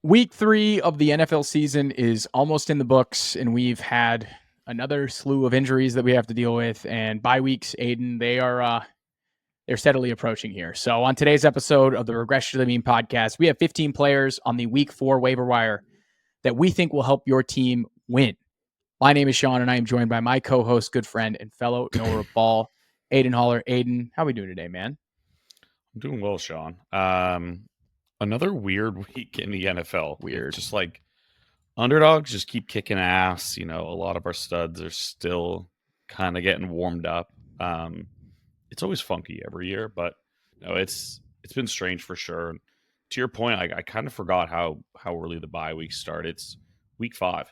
Week 3 of the NFL season is almost in the books, and we've had another slew of injuries that we have to deal with. And bye weeks, Aidan, they're steadily approaching here. So on today's episode of the Regression to the Mean podcast, we have 15 players on the Week 4 waiver wire that we think will help your team win. My name is Shaun, and I am joined by my co-host, good friend, and fellow knower of ball, Aidan Holler. Aidan, how are we doing today, man? I'm doing well, Shaun. Another weird week in the NFL. Weird. Just like underdogs just keep kicking ass. You know, a lot of our studs are still kind of getting warmed up. It's always funky every year, but no, it's been strange for sure. And to your point, I kind of forgot how early the bye week start. It's week 5.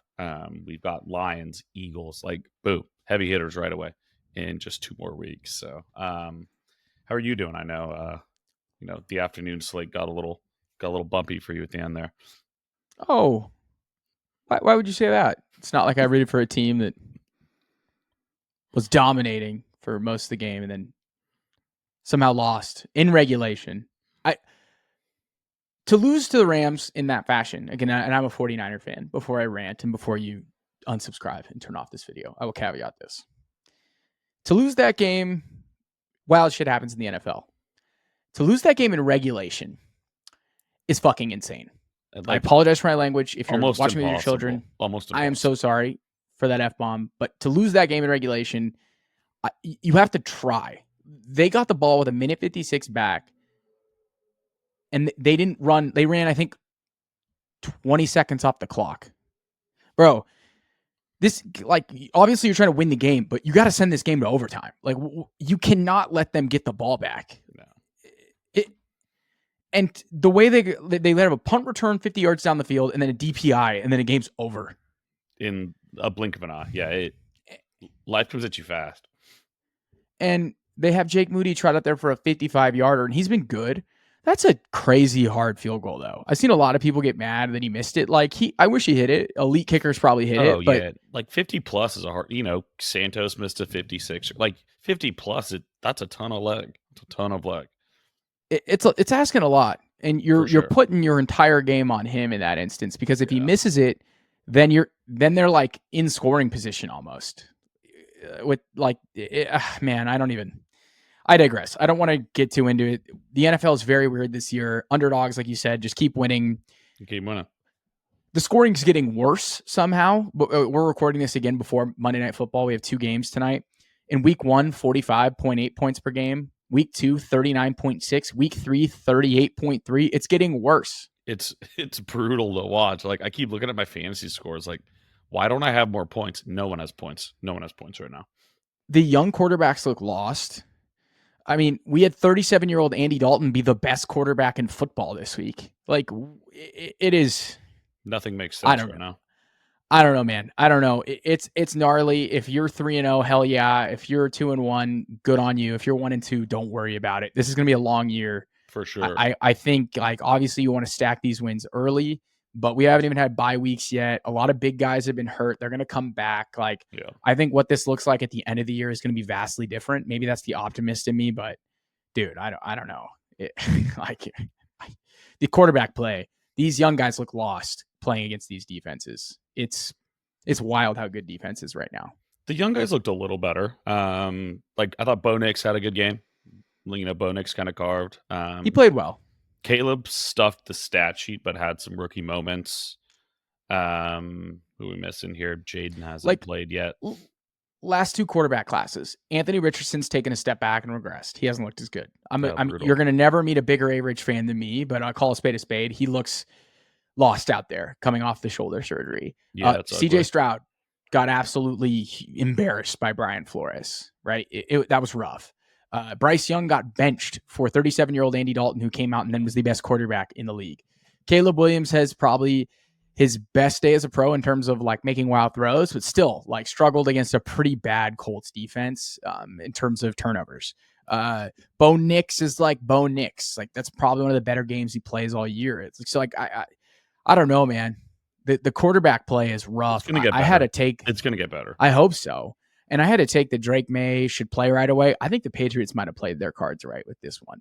We've got Lions, Eagles, like boom, heavy hitters right away in just 2 more weeks. So, how are you doing? I know, the afternoon slate got a little bumpy for you at the end there. Oh, why would you say that? It's not like I rooted for a team that was dominating for most of the game and then somehow lost in regulation. To lose to the Rams in that fashion, again, and I'm a 49er fan, before I rant and before you unsubscribe and turn off this video, I will caveat this. To lose that game, wild shit happens in the NFL. To lose that game in regulation is fucking insane. I apologize for my language. If you're watching with your children, I am so sorry for that F-bomb. But to lose that game in regulation, you have to try. They got the ball with 1:56 back, and they didn't run. They ran, I think, 20 seconds off the clock. Bro, this, like, obviously you're trying to win the game, but you got to send this game to overtime. Like, you cannot let them get the ball back. No. And the way they let have a punt return 50 yards down the field and then a DPI and then the game's over. In a blink of an eye. Yeah, life comes at you fast. And they have Jake Moody trot out there for a 55-yarder, and he's been good. That's a crazy hard field goal, though. I've seen a lot of people get mad that he missed it. Like, I wish he hit it. Elite kickers probably hit it. But yeah. Like 50 plus is a hard, Santos missed a 56. Like 50 plus, that's a ton of leg. It's a ton of leg. It's asking a lot, and you're putting your entire game on him in that instance, because if he misses it, then they're like in scoring position almost. With man, I digress. I don't want to get too into it. The NFL is very weird this year. Underdogs, like you said, just keep winning. Keep winning. The scoring's getting worse somehow. But we're recording this again before Monday Night Football. We have 2 games tonight. In week 1, 45.8 points per game. Week 2, 39.6. Week 3, 38.3. It's getting worse. It's brutal to watch. Like, I keep looking at my fantasy scores. Like, why don't I have more points? No one has points. No one has points right now. The young quarterbacks look lost. I mean, we had 37-year-old Andy Dalton be the best quarterback in football this week. Like, it is. Nothing makes sense right now. I don't know, man. I don't know. It's gnarly. If you're 3-0, hell yeah. If you're 2-1, good on you. If you're 1-2, don't worry about it. This is going to be a long year. For sure. I think, like, obviously you want to stack these wins early, but we haven't even had bye weeks yet. A lot of big guys have been hurt. They're going to come back. Like, I think what this looks like at the end of the year is going to be vastly different. Maybe that's the optimist in me, but dude, I don't know. The quarterback play, these young guys look lost playing against these defenses. It's wild how good defense is right now. The young guys looked a little better. Like, I thought Bo Nix had a good game. Bo Nix kind of carved. He played well. Caleb stuffed the stat sheet, but had some rookie moments. Who we missing here? Jaden hasn't played yet. Last 2 quarterback classes, Anthony Richardson's taken a step back and regressed. He hasn't looked as good. You're going to never meet a bigger A-Rich fan than me, but I call a spade a spade. He looks lost out there coming off the shoulder surgery. Yeah, CJ Stroud got absolutely embarrassed by Brian Flores, right? That was rough. Bryce Young got benched for 37-year-old Andy Dalton, who came out and then was the best quarterback in the league. Caleb Williams has probably his best day as a pro in terms of like making wild throws, but still like struggled against a pretty bad Colts defense in terms of turnovers. Bo Nix is like Bo Nix. Like, that's probably one of the better games he plays all year. It's like, I don't know, man. The quarterback play is rough. It's gonna get better. I had to take. It's going to get better. I hope so. And I had to take the Drake May should play right away. I think the Patriots might have played their cards right with this one.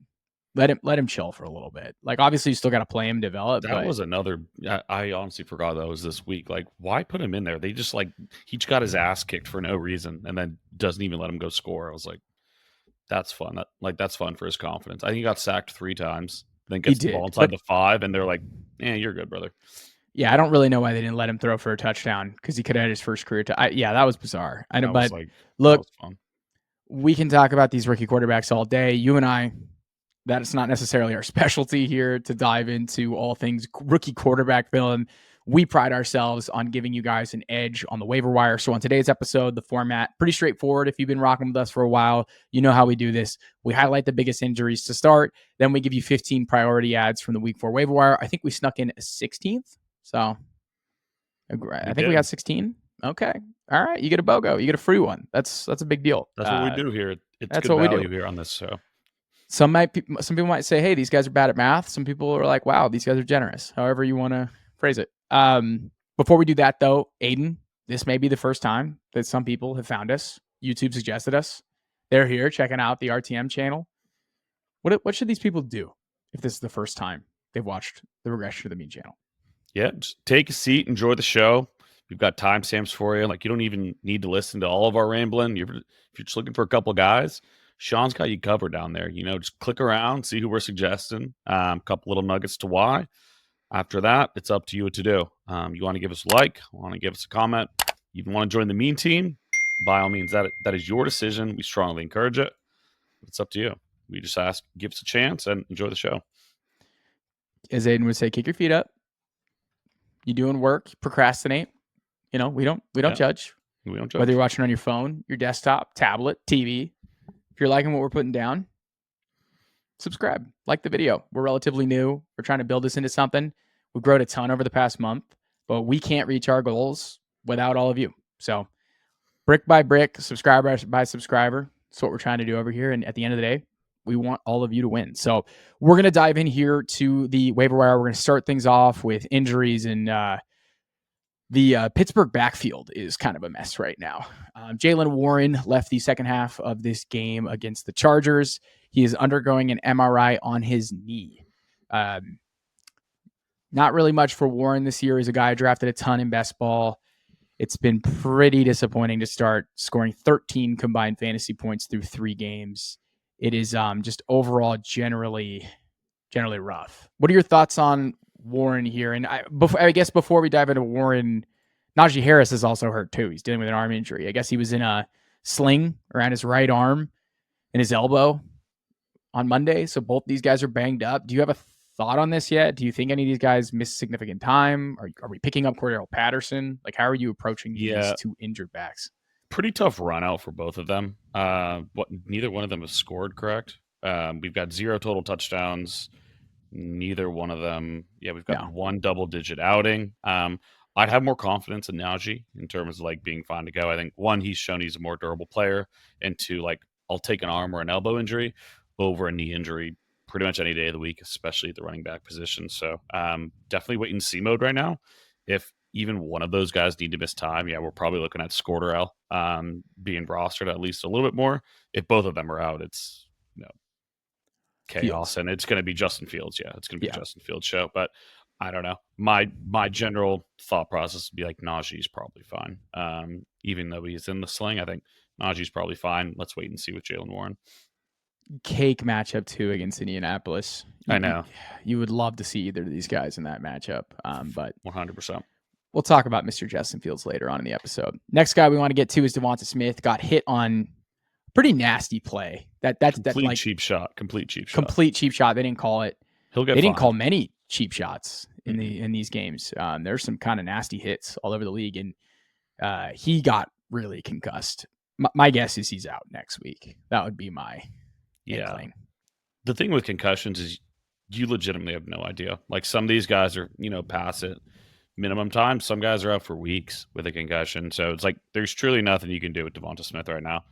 Let him chill for a little bit. Like, obviously, you still got to play him, develop. That but was another. I honestly forgot that was this week. Like, why put him in there? They just like he got his ass kicked for no reason, and then doesn't even let him go score. I was like, that's fun. That's fun for his confidence. I think he got sacked 3 times. Then he gets the ball did. inside the 5, and they're like, you're good, brother. Yeah, I don't really know why they didn't let him throw for a touchdown because he could have had his first career. Yeah, that was bizarre. I know, but look, we can talk about these rookie quarterbacks all day. You and I, that's not necessarily our specialty here to dive into all things rookie quarterback film. We pride ourselves on giving you guys an edge on the waiver wire. So on today's episode, the format, pretty straightforward. If you've been rocking with us for a while, you know how we do this. We highlight the biggest injuries to start. Then we give you 15 priority ads from the week 4 waiver wire. I think we snuck in a 16th. So I think we got 16. Okay. All right. You get a BOGO. You get a free one. That's a big deal. That's what we do here. It's that's good what value we do here on this show. Some people might say, hey, these guys are bad at math. Some people are like, wow, these guys are generous. However you want to phrase it. Before we do that, though, Aidan, this may be the first time that some people have found us. YouTube suggested us. They're here checking out the RTM channel. What should these people do if this is the first time they've watched the Regression to the Mean channel? Yeah, just take a seat, enjoy the show. We've got timestamps for you. Like, you don't even need to listen to all of our rambling. If you're just looking for a couple of guys, Sean's got you covered down there. Just click around, see who we're suggesting. A couple little nuggets to why. After that, it's up to you what to do. You want to give us a like, want to give us a comment, you even want to join the Mean team, by all means, that is your decision. We strongly encourage it. It's up to you. We just ask, give us a chance and enjoy the show. As Aidan would say, kick your feet up. You doing work, procrastinate. We don't judge. We don't judge. Whether you're watching on your phone, your desktop, tablet, TV. If you're liking what we're putting down, subscribe, like the video. We're relatively new. We're trying to build this into something. We've grown a ton over the past month, but we can't reach our goals without all of you. So brick by brick, subscriber by subscriber. That's what we're trying to do over here. And at the end of the day, we want all of you to win. So we're going to dive in here to the waiver wire. We're going to start things off with injuries, and the Pittsburgh backfield is kind of a mess right now. Jaylen Warren left the second half of this game against the Chargers. He is undergoing an MRI on his knee. Not really much for Warren this year. He's a guy who drafted a ton in best ball. It's been pretty disappointing to start scoring 13 combined fantasy points through 3 games. It is just overall generally rough. What are your thoughts on Warren here? And I guess before we dive into Warren, Najee Harris is also hurt too. He's dealing with an arm injury. I guess he was in a sling around his right arm and his elbow on Monday. So both these guys are banged up. Do you have a thought on this yet? Do you think any of these guys miss significant time? Are we picking up Cordell Patterson? Like, how are you approaching these 2 injured backs? Pretty tough run out for both of them. Neither one of them has scored, correct? We've got 0 total touchdowns. Neither one of them. Yeah, we've got 1 double-digit outing. I'd have more confidence in Najee in terms of like being fine to go. I think 1, he's shown he's a more durable player, and 2, like, I'll take an arm or an elbow injury over a knee injury pretty much any day of the week, especially at the running back position. So definitely wait and see mode right now. If even one of those guys need to miss time, we're probably looking at Scorderell being rostered at least a little bit more. If both of them are out, it's chaos, and it's going to be Justin Fields. Yeah, it's going to be Justin Fields show. But I don't know. My general thought process would be like Najee's probably fine. Even though he's in the sling, I think Najee's probably fine. Let's wait and see with Jaylen Warren. Cake matchup too against Indianapolis. I know. You would love to see either of these guys in that matchup. But 100%. We'll talk about Mr. Justin Fields later on in the episode. Next guy we want to get to is Devonta Smith. Got hit on a pretty nasty play. That's like cheap shot. Complete cheap shot. Complete cheap shot. They didn't call it. They didn't call many cheap shots in these games. There's some kind of nasty hits all over the league, and he got really concussed. My guess is he's out next week. That would be my inkling. The thing with concussions is you legitimately have no idea. Like, some of these guys are, past it minimum time. Some guys are out for weeks with a concussion. So it's like there's truly nothing you can do with Devonta Smith right now.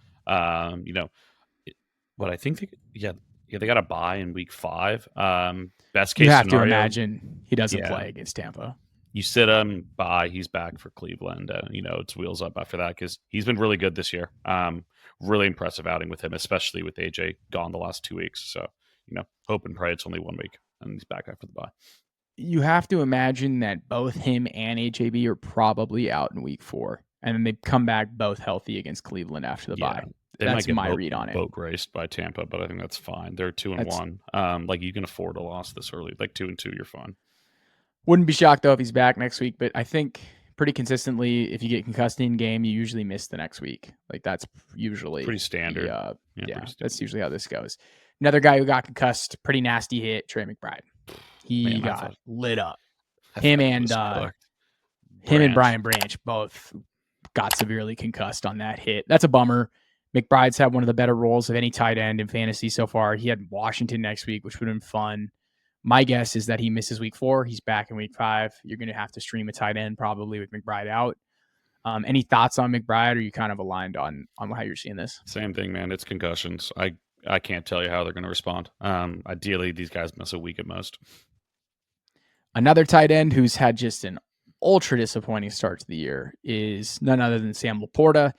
But I think they got a bye in week 5. Best case you have scenario, to imagine he doesn't play against Tampa. You sit him, bye, he's back for Cleveland. It's wheels up after that because he's been really good this year. Really impressive outing with him, especially with AJ gone the last 2 weeks. So hope and pray it's only 1 week and he's back after the bye. You have to imagine that both him and HAB are probably out in week 4, and then they come back both healthy against Cleveland after the bye. That's my read on it. Boat raced by Tampa, but I think that's fine. They're 2-1. Like, you can afford a loss this early. Like 2-2, you're fine. Wouldn't be shocked though if he's back next week, but I think pretty consistently, if you get concussed in game, you usually miss the next week. Like, that's usually pretty standard. That's usually how this goes. Another guy who got concussed, pretty nasty hit, Trey McBride. He got lit up. Him and Brian Branch both got severely concussed on that hit. That's a bummer. McBride's had one of the better roles of any tight end in fantasy so far. He had Washington next week, which would have been fun. My guess is that he misses week 4. He's back in week 5. You're going to have to stream a tight end probably with McBride out. Any thoughts on McBride? Or are you kind of aligned on how you're seeing this? Same thing, man. It's concussions. I can't tell you how they're going to respond. Ideally, these guys miss a week at most. Another tight end who's had just an ultra disappointing start to the year is none other than Sam LaPorta.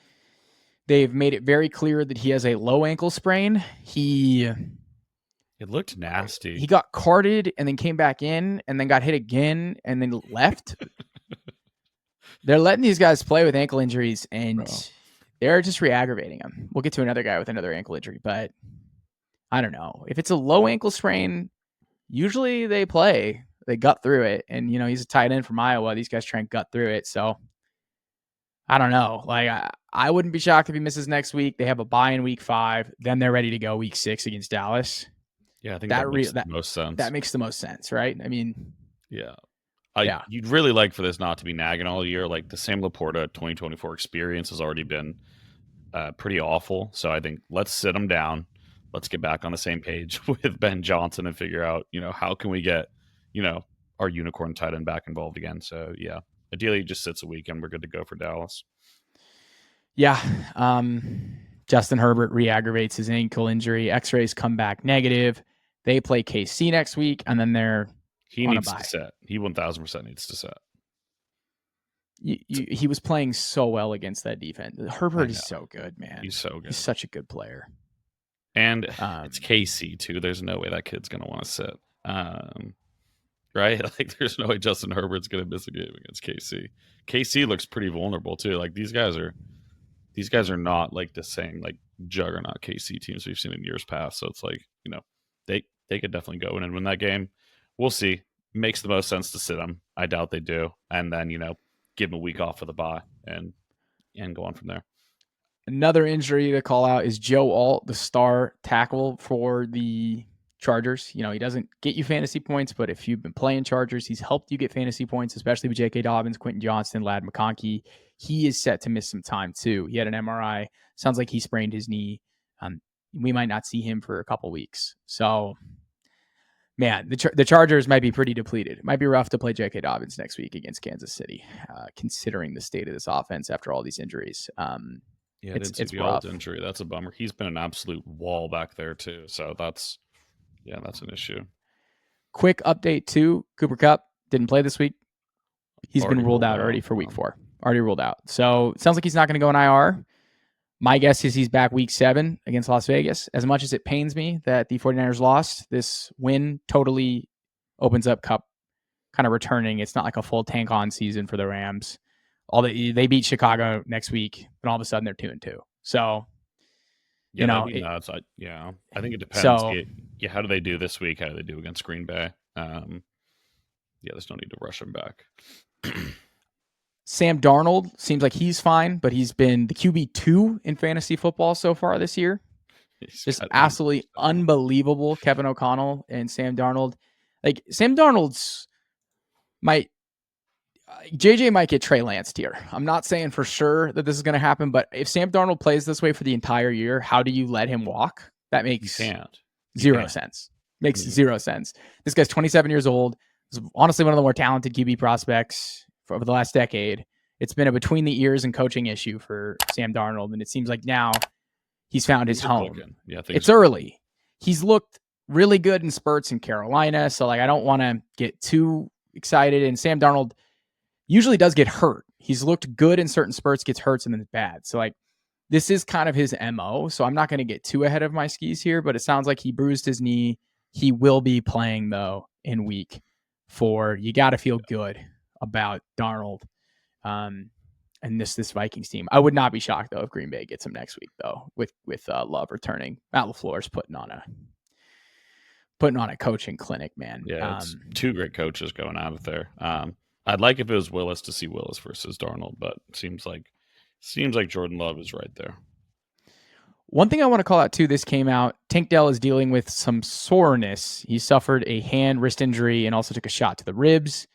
They've made it very clear that he has a low ankle sprain. It looked nasty. He got carted and then came back in and then got hit again and then left. They're letting these guys play with ankle injuries and they're just re-aggravating them. We'll get to another guy with another ankle injury, but I don't know. If it's a low ankle sprain, usually they play. They gut through it. And, he's a tight end from Iowa. These guys try and gut through it. So, I don't know. Like, I wouldn't be shocked if he misses next week. They have a bye in week 5. Then they're ready to go week 6 against Dallas. Yeah, I think that makes the most sense. That makes the most sense, right? I mean, you'd really like for this not to be nagging all year. Like, the Sam LaPorta 2024 experience has already been pretty awful. So I think let's sit him down. Let's get back on the same page with Ben Johnson and figure out, how can we get, our unicorn tight end back involved again. So, yeah, ideally just sits a week and we're good to go for Dallas. Yeah. Justin Herbert re-aggravates his ankle injury. X-rays come back negative. They play KC next week, and then he needs to set. He 1,000% needs to set. He was playing so well against that defense. Herbert is so good, man. He's so good. He's such a good player. And it's KC, too. There's no way that kid's going to want to sit. Right? Like, there's no way Justin Herbert's going to miss a game against KC. KC looks pretty vulnerable, too. Like, these guys are not, like, the same, like, juggernaut KC teams we've seen in years past. So it's like, they could definitely go in and win that game. We'll see. Makes the most sense to sit them. I doubt they do. And then, give them a week off for the bye and go on from there. Another injury to call out is Joe Alt, the star tackle for the Chargers. He doesn't get you fantasy points, but if you've been playing Chargers, he's helped you get fantasy points, especially with J.K. Dobbins, Quentin Johnston, Ladd McConkey. He is set to miss some time too. He had an MRI. Sounds like he sprained his knee. We might not see him for a couple weeks. So, man, the Chargers might be pretty depleted. It might be rough to play J.K. Dobbins next week against Kansas City, considering the state of this offense after all these injuries. It's the old injury. That's a bummer. He's been an absolute wall back there too. So that's an issue. Quick update too. Cooper Kupp didn't play this week. He's been ruled out already for week 4. Already ruled out. So it sounds like he's not going to go in IR. My guess is he's back week 7 against Las Vegas. As much as it pains me that the 49ers lost, this win totally opens up Kupp kind of returning. It's not like a full tank on season for the Rams. They beat Chicago next week, and all of a sudden they're 2-2. So, I think it depends. So, how do they do this week? How do they do against Green Bay? There's no need to rush him back. Sam Darnold seems like he's fine, but he's been the QB2 in fantasy football so far this year. Just absolutely unbelievable. Kevin O'Connell and Sam Darnold. Like, Sam Darnold's JJ might get Trey Lance tier. I'm not saying for sure that this is going to happen, but if Sam Darnold plays this way for the entire year, how do you let him walk? That makes zero sense. Makes zero sense. This guy's 27 years old. He's honestly one of the more talented QB prospects over the last decade. It's been a between the ears and coaching issue for Sam Darnold, and it seems like now he's found his home. It's early. He's looked really good in spurts in Carolina, so I don't want to get too excited. And Sam Darnold usually does get hurt. He's looked good in certain spurts, gets hurt, and then it's bad. So this is kind of his MO. So I'm not going to get too ahead of my skis here, but it sounds like he bruised his knee. He will be playing, though, in week 4. You got to feel good about Darnold and this Vikings team. I would not be shocked, though, if Green Bay gets him next week, though, with Love returning. Matt LaFleur's putting on a coaching clinic, man. Yeah, it's 2 great coaches going out of there. I'd like if it was Willis to see Willis versus Darnold, but seems like Jordan Love is right there. One thing I want to call out too, this came out, Tank Dell is dealing with some soreness. He suffered a hand wrist injury and also took a shot to the ribs.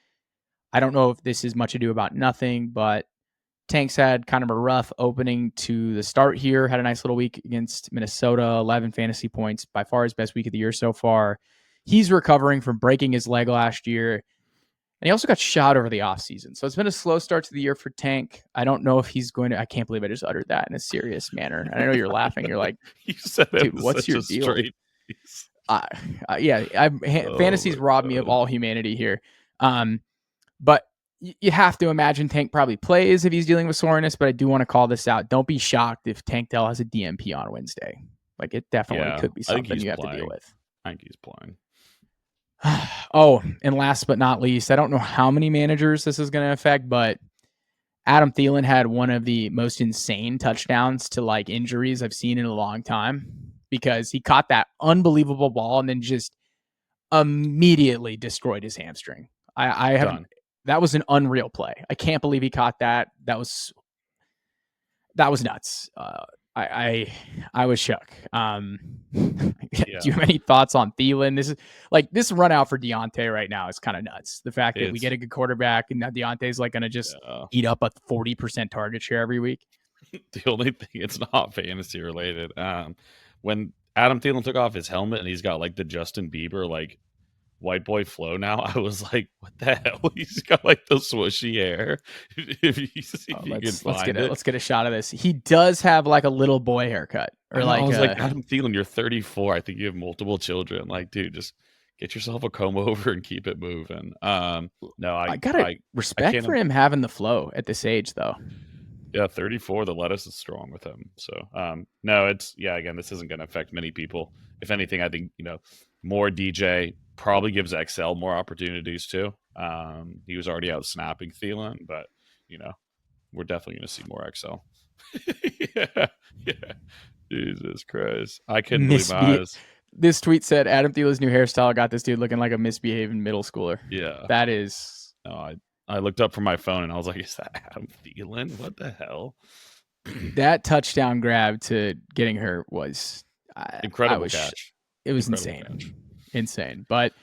I don't know if this is much ado about nothing, but Tank's had kind of a rough opening to the start here. Had a nice little week against Minnesota, 11 fantasy points, by far his best week of the year so far. He's recovering from breaking his leg last year. And he also got shot over the offseason. So it's been a slow start to the year for Tank. I don't know if he's going to... I can't believe I just uttered that in a serious manner. And I know you're laughing. You're like, you said dude, what's your deal? Fantasy's robbed me of all humanity here. But you have to imagine Tank probably plays if he's dealing with soreness. But I do want to call this out. Don't be shocked if Tank Dell has a DMP on Wednesday. Like, it definitely could be something you have to deal with. I think he's playing. Oh, and last but not least, I don't know how many managers this is going to affect, but Adam Thielen had one of the most insane touchdowns to like injuries I've seen in a long time, because he caught that unbelievable ball and then just immediately destroyed his hamstring. I haven't. That was an unreal play. I can't believe he caught that. That was nuts. I was shook. Do you have any thoughts on Thielen? This is like this run out for Deontay right now is kind of nuts. The fact that we get a good quarterback and now Deontay's like going to just eat up a 40% target share every week. The only thing, it's not fantasy related. When Adam Thielen took off his helmet and he's got like the Justin Bieber like white boy flow now, I was like, what the hell? He's got like the swooshy hair. Let's get a shot of this. He does have like a little boy haircut. Or I was like, Adam Thielen, you're 34. I think you have multiple children. Like, dude, just get yourself a comb over and keep it moving. No, I gotta respect for him having the flow at this age, though. Yeah, 34. The lettuce is strong with him. So, no, again, this isn't going to affect many people. If anything, I think, more DJ probably gives XL more opportunities too. He was already out snapping Thielen, but, we're definitely going to see more XL. Yeah. Jesus Christ. I couldn't believe my eyes. This tweet said, Adam Thielen's new hairstyle got this dude looking like a misbehaving middle schooler. Yeah. That is... No, I looked up from my phone and I was like, is that Adam Thielen? What the hell? That touchdown grab to getting her was... incredible catch. It was insane. But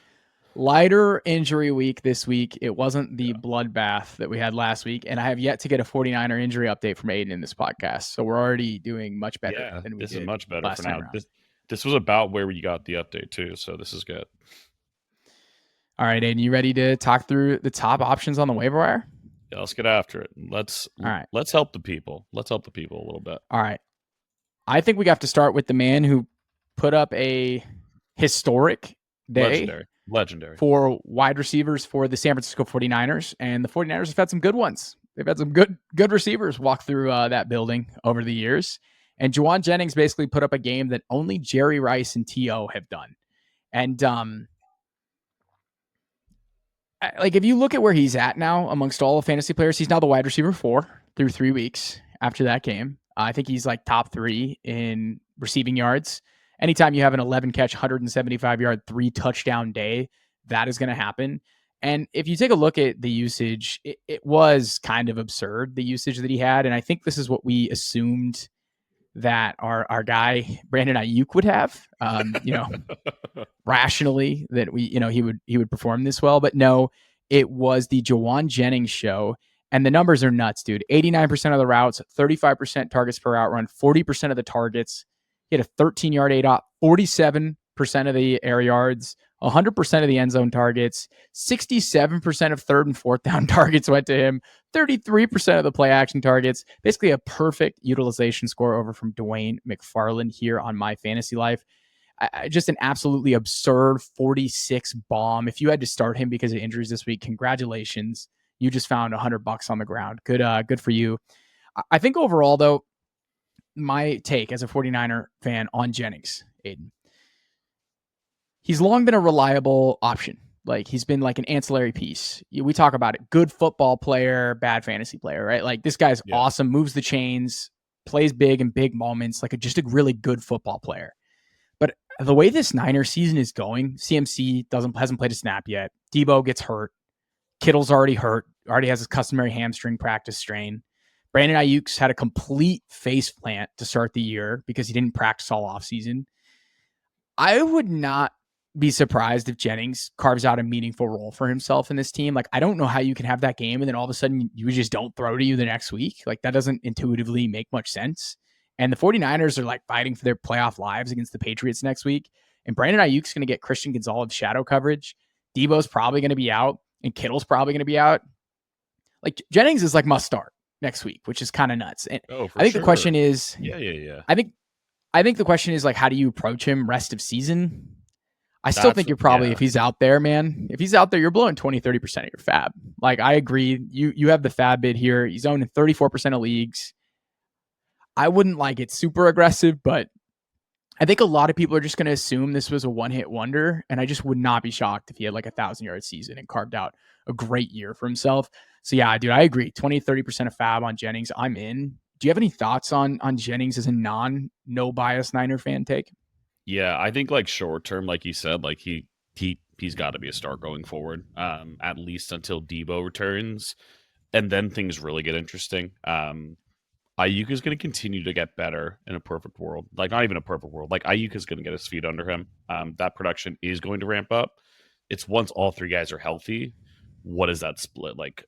lighter injury week this week. It wasn't the bloodbath that we had last week. And I have yet to get a 49er injury update from Aidan in this podcast. So we're already doing much better than we did. This is much better last for now. Round. This was about where we got the update too. So this is good. All right, Aidan, you ready to talk through the top options on the waiver wire? Yeah, let's get after it. Let's help the people. Let's help the people a little bit. All right. I think we have to start with the man who put up a historic day. Legendary. For wide receivers for the San Francisco 49ers. And the 49ers have had some good ones. They've had some good receivers walk through that building over the years. And Juaun Jennings basically put up a game that only Jerry Rice and T.O. have done. And like if you look at where he's at now amongst all the fantasy players, he's now the wide receiver 4 through 3 weeks after that game. I think he's like top 3 in receiving yards. Anytime you have an 11 catch, 175 yard, 3 touchdown day, that is going to happen. And if you take a look at the usage, it was kind of absurd, the usage that he had. And I think this is what we assumed that our guy, Brandon Ayuk, would have, rationally, that he would perform this well. But no, it was the Juaun Jennings show. And the numbers are nuts, dude. 89% of the routes, 35% targets per route run, 40% of the targets. He had a 13-yard ADOT, 47% of the air yards, 100% of the end zone targets, 67% of third and fourth down targets went to him, 33% of the play action targets. Basically a perfect utilization score over from Dwayne McFarland here on My Fantasy Life. Just an absolutely absurd 46 bomb. If you had to start him because of injuries this week, congratulations. You just found $100 on the ground. Good for you. I think overall, though, my take as a 49er fan on Jennings, Aidan, he's long been a reliable option. Like he's been like an ancillary piece. We talk about it. Good football player, bad fantasy player, right? Like this guy's awesome, moves the chains, plays big in big moments, like just a really good football player. But the way this Niners season is going, CMC hasn't played a snap yet. Debo gets hurt. Kittle's already hurt, already has his customary hamstring practice strain. Brandon Ayuk's had a complete face plant to start the year because he didn't practice all offseason. I would not be surprised if Jennings carves out a meaningful role for himself in this team. Like, I don't know how you can have that game and then all of a sudden you just don't throw to you the next week. Like, that doesn't intuitively make much sense. And the 49ers are like fighting for their playoff lives against the Patriots next week. And Brandon Ayuk's going to get Christian Gonzalez shadow coverage. Debo's probably going to be out and Kittle's probably going to be out. Like, Jennings is like must start next week, which is kind of nuts. And I think the question is, I think the question is like, how do you approach him rest of season? I still think you're probably, if he's out there, man, if he's out there, you're blowing 20, 30% of your FAAB. Like, I agree. You have the FAAB bid here. He's owned in 34% of leagues. I wouldn't like it super aggressive, but I think a lot of people are just going to assume this was a one-hit wonder. And I just would not be shocked if he had like 1,000-yard season and carved out a great year for himself. So yeah, dude, I agree. 20, 30% of FAAB on Jennings. I'm in. Do you have any thoughts on Jennings as a no bias Niner fan take? Yeah, I think like short term, like you said, like he's got to be a start going forward, at least until Debo returns, and then things really get interesting. Ayuk is going to continue to get better in a perfect world, like not even a perfect world. Like Ayuk is going to get his feet under him. That production is going to ramp up. It's once all three guys are healthy. What is that split like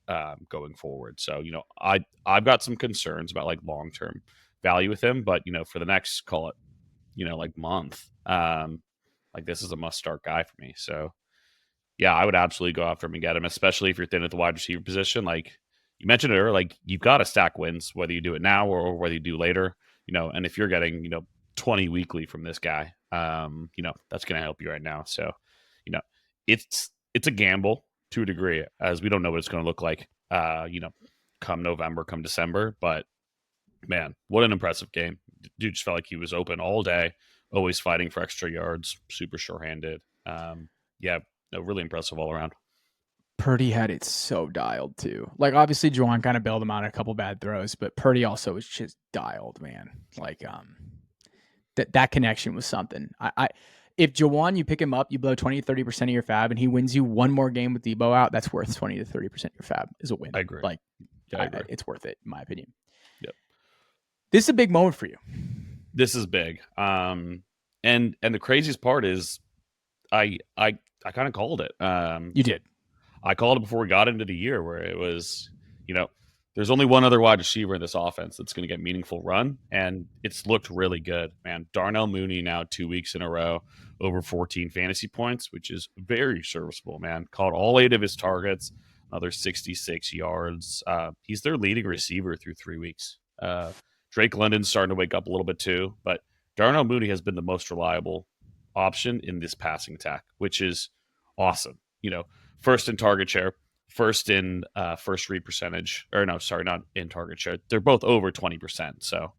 going forward? So I've got some concerns about like long term value with him, but for the next call it like month. Like this is a must start guy for me. So yeah, I would absolutely go after him and get him, especially if you're thin at the wide receiver position. Like you mentioned earlier, like you've got to stack wins, whether you do it now or whether you do later, and if you're getting, 20 weekly from this guy, that's going to help you right now. So, it's a gamble to a degree as we don't know what it's going to look like, come November, come December, but man, what an impressive game. Dude just felt like he was open all day, always fighting for extra yards, super sure-handed. Really impressive all around. Purdy had it so dialed too. Like obviously Juaun kind of bailed him out a couple bad throws, but Purdy also was just dialed, man. Like that connection was something. I if Juaun, you pick him up, you blow 20 to 30% of your FAAB and he wins you one more game with Debo out, that's worth 20 to 30% of your FAAB is a win. I agree. Like I agree. It's worth it in my opinion. Yep. This is a big moment for you. This is big. And the craziest part is I kind of called it. You did. I called it before we got into the year where it was, there's only one other wide receiver in this offense that's going to get meaningful run, and it's looked really good, man. Darnell Mooney now 2 weeks in a row over 14 fantasy points, which is very serviceable, man. Caught all 8 of his targets, another 66 yards. He's their leading receiver through 3 weeks. Drake London's starting to wake up a little bit too, but Darnell Mooney has been the most reliable option in this passing attack, which is awesome. First in target share, first in first read percentage, or no, sorry, not in target share. They're both over 20%. So,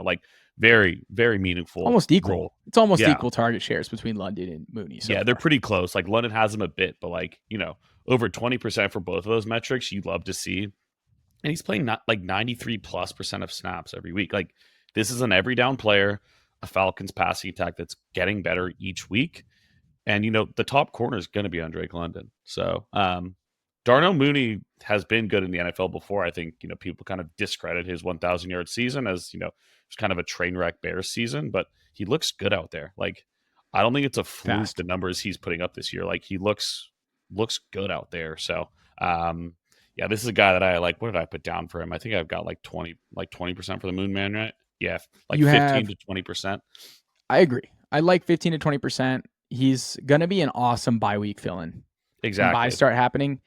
like very, very meaningful. Almost equal. Role. It's almost equal target shares between London and Mooney. So they're pretty close. Like London has them a bit, but like, over 20% for both of those metrics, you'd love to see. And he's playing not like 93+% of snaps every week. Like this is an every down player, a Falcons passing attack that's getting better each week. And, the top corner is going to be on Drake London. So, Darnell Mooney has been good in the NFL before. I think, people kind of discredit his 1,000-yard season as, it's kind of a train wreck Bears season, but he looks good out there. Like, I don't think it's a fluke, the numbers he's putting up this year. Like, he looks good out there. So, this is a guy that I like. What did I put down for him? I think I've got like 20% for the Moon Man, right? Yeah, like 15 to 20%. I agree. I like 15 to 20%. He's going to be an awesome bye week fill-in. Exactly. When buys start happening,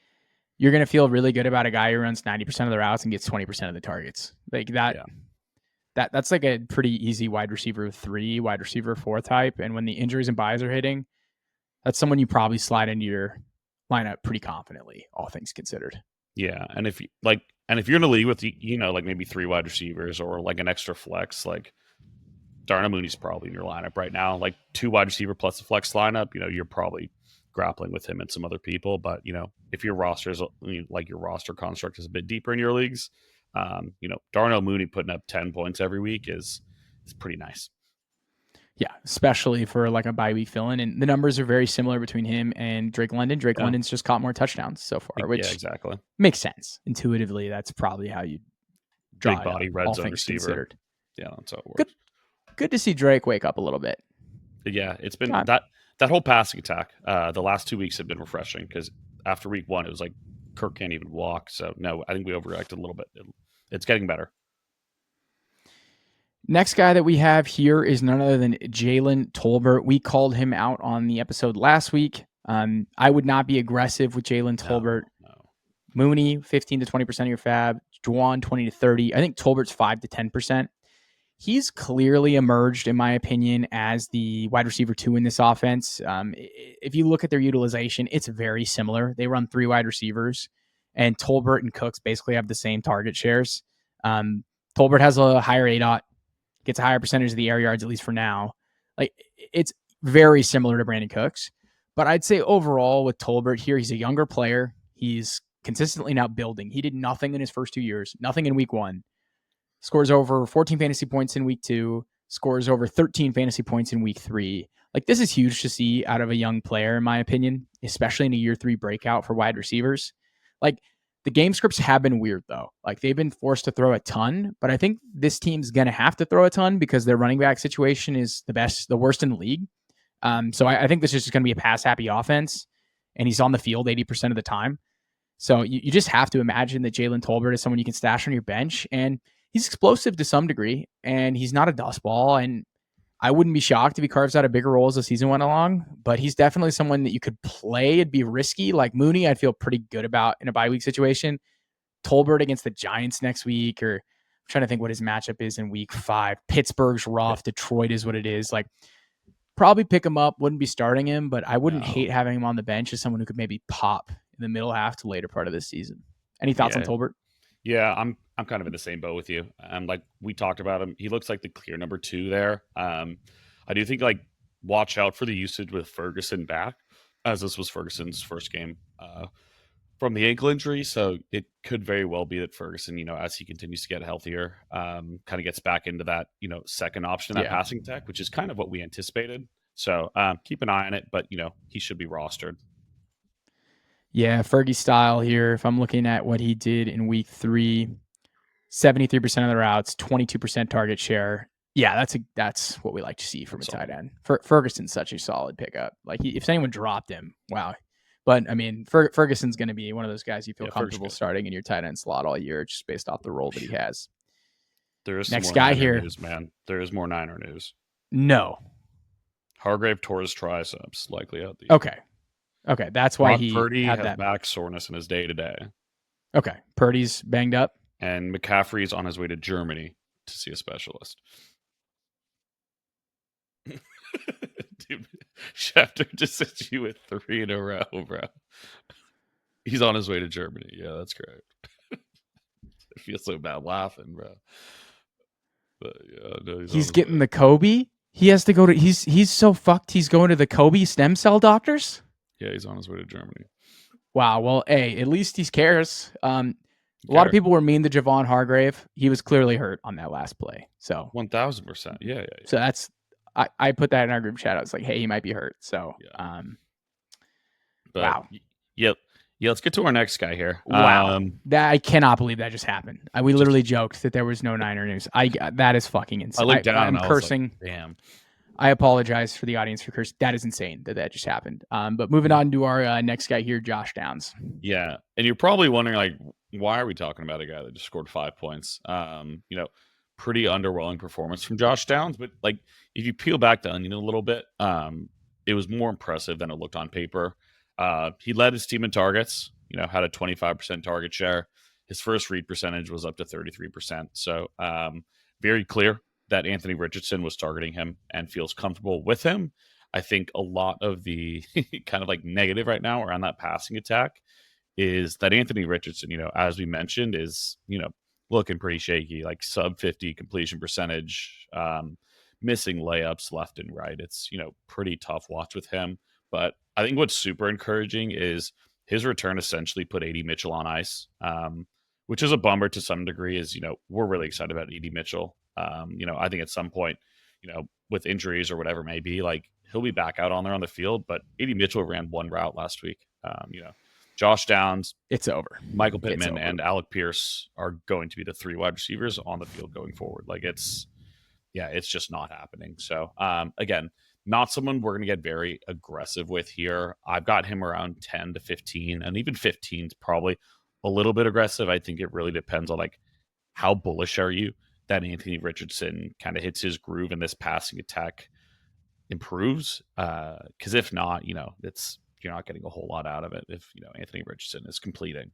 you're going to feel really good about a guy who runs 90% of the routes and gets 20% of the targets. Like that. Yeah. That's like a pretty easy wide receiver 3, wide receiver 4 type. And when the injuries and buys are hitting, that's someone you probably slide into your lineup pretty confidently, all things considered. Yeah, and if you're in a league with like maybe 3 wide receivers or like an extra flex, like Darnell Mooney's probably in your lineup right now. Like 2 wide receiver plus a flex lineup, you're probably grappling with him and some other people. But, if your roster is like your roster construct is a bit deeper in your leagues, Darnell Mooney putting up 10 points every week is pretty nice. Yeah, especially for like a bye week fill-in. And the numbers are very similar between him and Drake London. Drake London's just caught more touchdowns so far, which exactly makes sense. Intuitively, that's probably how you draw big body red zone receiver. Considered. Yeah, that's how it works. Good to see Drake wake up a little bit. Yeah, it's been that whole passing attack. The last 2 weeks have been refreshing because after week 1, it was like Kirk can't even walk. So no, I think we overreacted a little bit. It's getting better. Next guy that we have here is none other than Jalen Tolbert. We called him out on the episode last week. I would not be aggressive with Jalen Tolbert. No. Mooney, 15 to 20% of your FAAB. Juaun, 20 to 30. I think Tolbert's 5 to 10%. He's clearly emerged, in my opinion, as the wide receiver 2 in this offense. If you look at their utilization, it's very similar. They run 3 wide receivers, and Tolbert and Cooks basically have the same target shares. Tolbert has a higher ADOT, gets a higher percentage of the air yards, at least for now. Like, it's very similar to Brandon Cooks. But I'd say overall with Tolbert here, he's a younger player. He's consistently now building. He did nothing in his first 2 years, nothing in week 1. Scores over 14 fantasy points in week 2, scores over 13 fantasy points in week 3. Like, this is huge to see out of a young player, in my opinion, especially in a year 3 breakout for wide receivers. Like, the game scripts have been weird, though. Like, they've been forced to throw a ton, but I think this team's going to have to throw a ton because their running back situation is the worst in the league. So I think this is just going to be a pass-happy offense, and he's on the field 80% of the time. So you just have to imagine that Jalen Tolbert is someone you can stash on your bench, and he's explosive to some degree, and he's not a dust ball. And I wouldn't be shocked if he carves out a bigger role as the season went along, but he's definitely someone that you could play. It'd be risky. Like Mooney, I'd feel pretty good about in a bye week situation. Tolbert against the Giants next week, or I'm trying to think what his matchup is in week 5. Pittsburgh's rough. Detroit is what it is. Like, probably pick him up. Wouldn't be starting him, but I wouldn't hate having him on the bench as someone who could maybe pop in the middle half to later part of this season. Any thoughts on Tolbert? Yeah, I'm kind of in the same boat with you. Like we talked about him, he looks like the clear number 2 there. I do think like watch out for the usage with Ferguson back, as this was Ferguson's first game from the ankle injury. So it could very well be that Ferguson, as he continues to get healthier, kind of gets back into that, second option, that passing tech, which is kind of what we anticipated. So keep an eye on it, but he should be rostered. Yeah, Fergie style here. If I'm looking at what he did in week 3, 73% of the routes, 22% target share. Yeah, that's what we like to see from a tight end. Ferguson's such a solid pickup. Like, if anyone dropped him, wow. But I mean, Ferguson's going to be one of those guys you feel comfortable starting in your tight end slot all year, just based off the role that he has. There is next guy here, news, man. There is more Niner news. No, Hargrave tore his triceps, likely out the. Okay, that's why he Purdy had has that back soreness in his day-to-day. Okay, Purdy's banged up. And McCaffrey's on his way to Germany to see a specialist. Dude, Schefter just sent you with 3 in a row, bro. He's on his way to Germany. Yeah, that's great. I feel so bad laughing, bro. But yeah, no, he's getting the Kobe. He has to go to. He's so fucked. He's going to the Kobe stem cell doctors. Yeah, he's on his way to Germany. Wow. Well, hey, at least he cares. A lot of people were mean to Javon Hargrave. He was clearly hurt on that last play. So 1000%. Yeah. So that's I put that in our group chat. I was like, hey, he might be hurt. So wow. Yep. Yeah, let's get to our next guy here. Wow. That I cannot believe that just happened. We literally joked that there was no Niner news. That is fucking insane. I looked down and cursing. I was like, damn. I apologize for the audience for cursing. That is insane that just happened. But moving on to our next guy here, Josh Downs. Yeah. And you're probably wondering, like, why are we talking about a guy that just scored 5 points? Pretty underwhelming performance from Josh Downs. But, like, if you peel back the onion a little bit, it was more impressive than it looked on paper. He led his team in targets, had a 25% target share. His first read percentage was up to 33%. So very clear that Anthony Richardson was targeting him and feels comfortable with him. I think a lot of the kind of like negative right now around that passing attack is that Anthony Richardson, as we mentioned, is, looking pretty shaky, like sub 50 completion percentage, missing layups left and right. It's, pretty tough watch with him. But I think what's super encouraging is his return essentially put AD Mitchell on ice, which is a bummer to some degree. We're really excited about AD Mitchell. I think at some point, with injuries or whatever it may be, like he'll be back out on there on the field. But AD Mitchell ran one route last week. Josh Downs, It's over. Michael Pittman, and Alec Pierce are going to be the 3 wide receivers on the field going forward. Like it's just not happening. So again, not someone we're going to get very aggressive with here. I've got him around 10 to 15, and even 15 is probably a little bit aggressive. I think it really depends on like how bullish are you that Anthony Richardson kind of hits his groove and this passing attack improves. Because if not, you're not getting a whole lot out of it if Anthony Richardson is completing,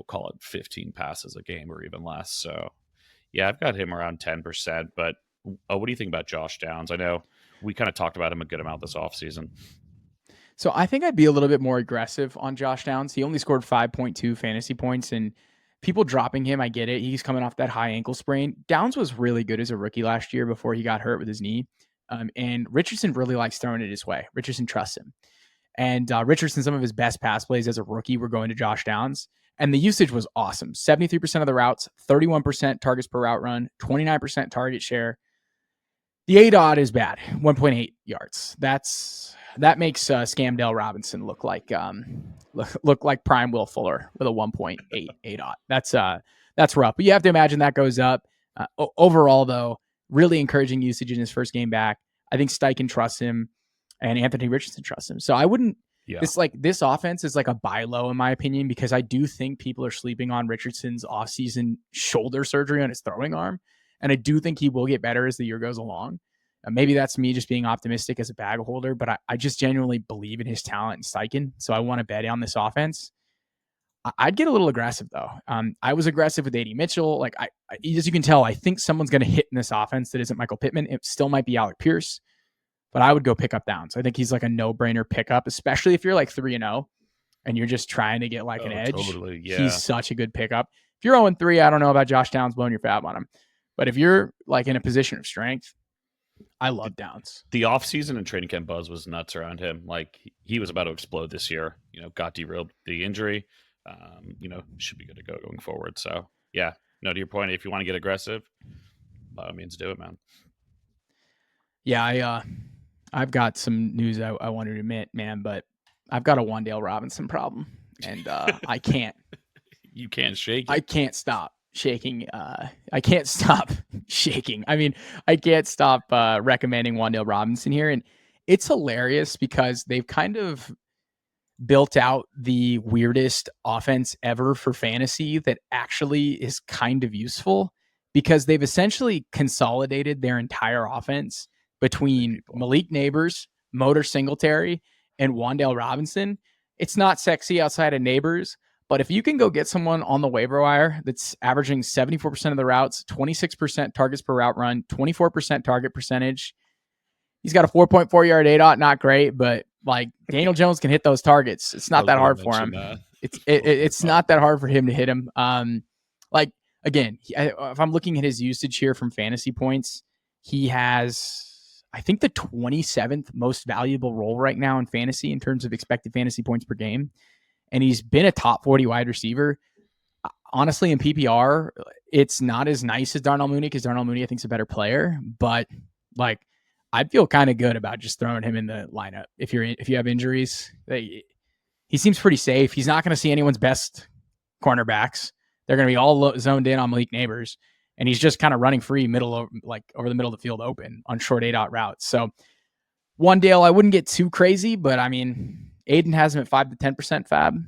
call it 15 passes a game or even less. So yeah, I've got him around 10%. But what do you think about Josh Downs? I know we kind of talked about him a good amount this offseason. So I think I'd be a little bit more aggressive on Josh Downs. He only scored 5.2 fantasy points, and people dropping him, I get it. He's coming off that high ankle sprain. Downs was really good as a rookie last year before he got hurt with his knee. And Richardson really likes throwing it his way. Richardson trusts him. And Richardson, some of his best pass plays as a rookie were going to Josh Downs. And the usage was awesome. 73% of the routes, 31% targets per route run, 29% target share. The ADOT is bad, 1.8 yards. That makes Scam Dell Robinson look like prime Will Fuller with a 1.8 ADOT. That's rough. But you have to imagine that goes up. Overall, though, really encouraging usage in his first game back. I think Steichen trusts him, and Anthony Richardson trusts him. So I wouldn't. Yeah. This offense is like a buy low in my opinion, because I do think people are sleeping on Richardson's offseason shoulder surgery on his throwing arm, and I do think he will get better as the year goes along. Maybe that's me just being optimistic as a bag holder, but I just genuinely believe in his talent and Steichen, so I want to bet on this offense. I'd get a little aggressive though. I was aggressive with AD Mitchell. Like as you can tell, I think someone's going to hit in this offense that isn't Michael Pittman. It still might be Alec Pierce, but I would go pick up Downs. I think he's like a no-brainer pickup, especially if you're like 3-0 and you're just trying to get like an edge. Totally, yeah. He's such a good pickup. If you're 0-3, I don't know about Josh Downs blowing your FAAB on him, but if you're like in a position of strength, I love Downs. The offseason and training camp buzz was nuts around him. Like he was about to explode this year. Got derailed the injury. Should be good to go going forward. So yeah, no, to your point, if you want to get aggressive, by all means do it, man. Yeah, I've got some news I wanted to admit, man, but I've got a Wan'dale Robinson problem, and I can't. You can't shake it. I can't stop shaking. I can't stop shaking. I mean, I can't stop recommending Wan'dale Robinson here, and it's hilarious because they've kind of built out the weirdest offense ever for fantasy that actually is kind of useful, because they've essentially consolidated their entire offense between Malik Neighbors, Motor Singletary, and Wan'dale Robinson. It's not sexy outside of Neighbors, but if you can go get someone on the waiver wire that's averaging 74% of the routes, 26% targets per route run, 24% target percentage, he's got a 4.4 yard ADOT, not great, but like Daniel Jones can hit those targets. It's not that hard for him. It's not that hard for him to hit him. Like again, if I'm looking at his usage here from fantasy points, he has, I think, the 27th most valuable role right now in fantasy in terms of expected fantasy points per game. And he's been a top 40 wide receiver. Honestly, in PPR, it's not as nice as Darnell Mooney, because Darnell Mooney, I think, is a better player. But like, I'd feel kind of good about just throwing him in the lineup if you have injuries. He seems pretty safe. He's not going to see anyone's best cornerbacks. They're going to be all zoned in on Malik Neighbors, and he's just kind of running free over the middle of the field open on short ADOT routes. So Wan'dale, I wouldn't get too crazy, but I mean, Aidan has him at 5 to 10% FAAB.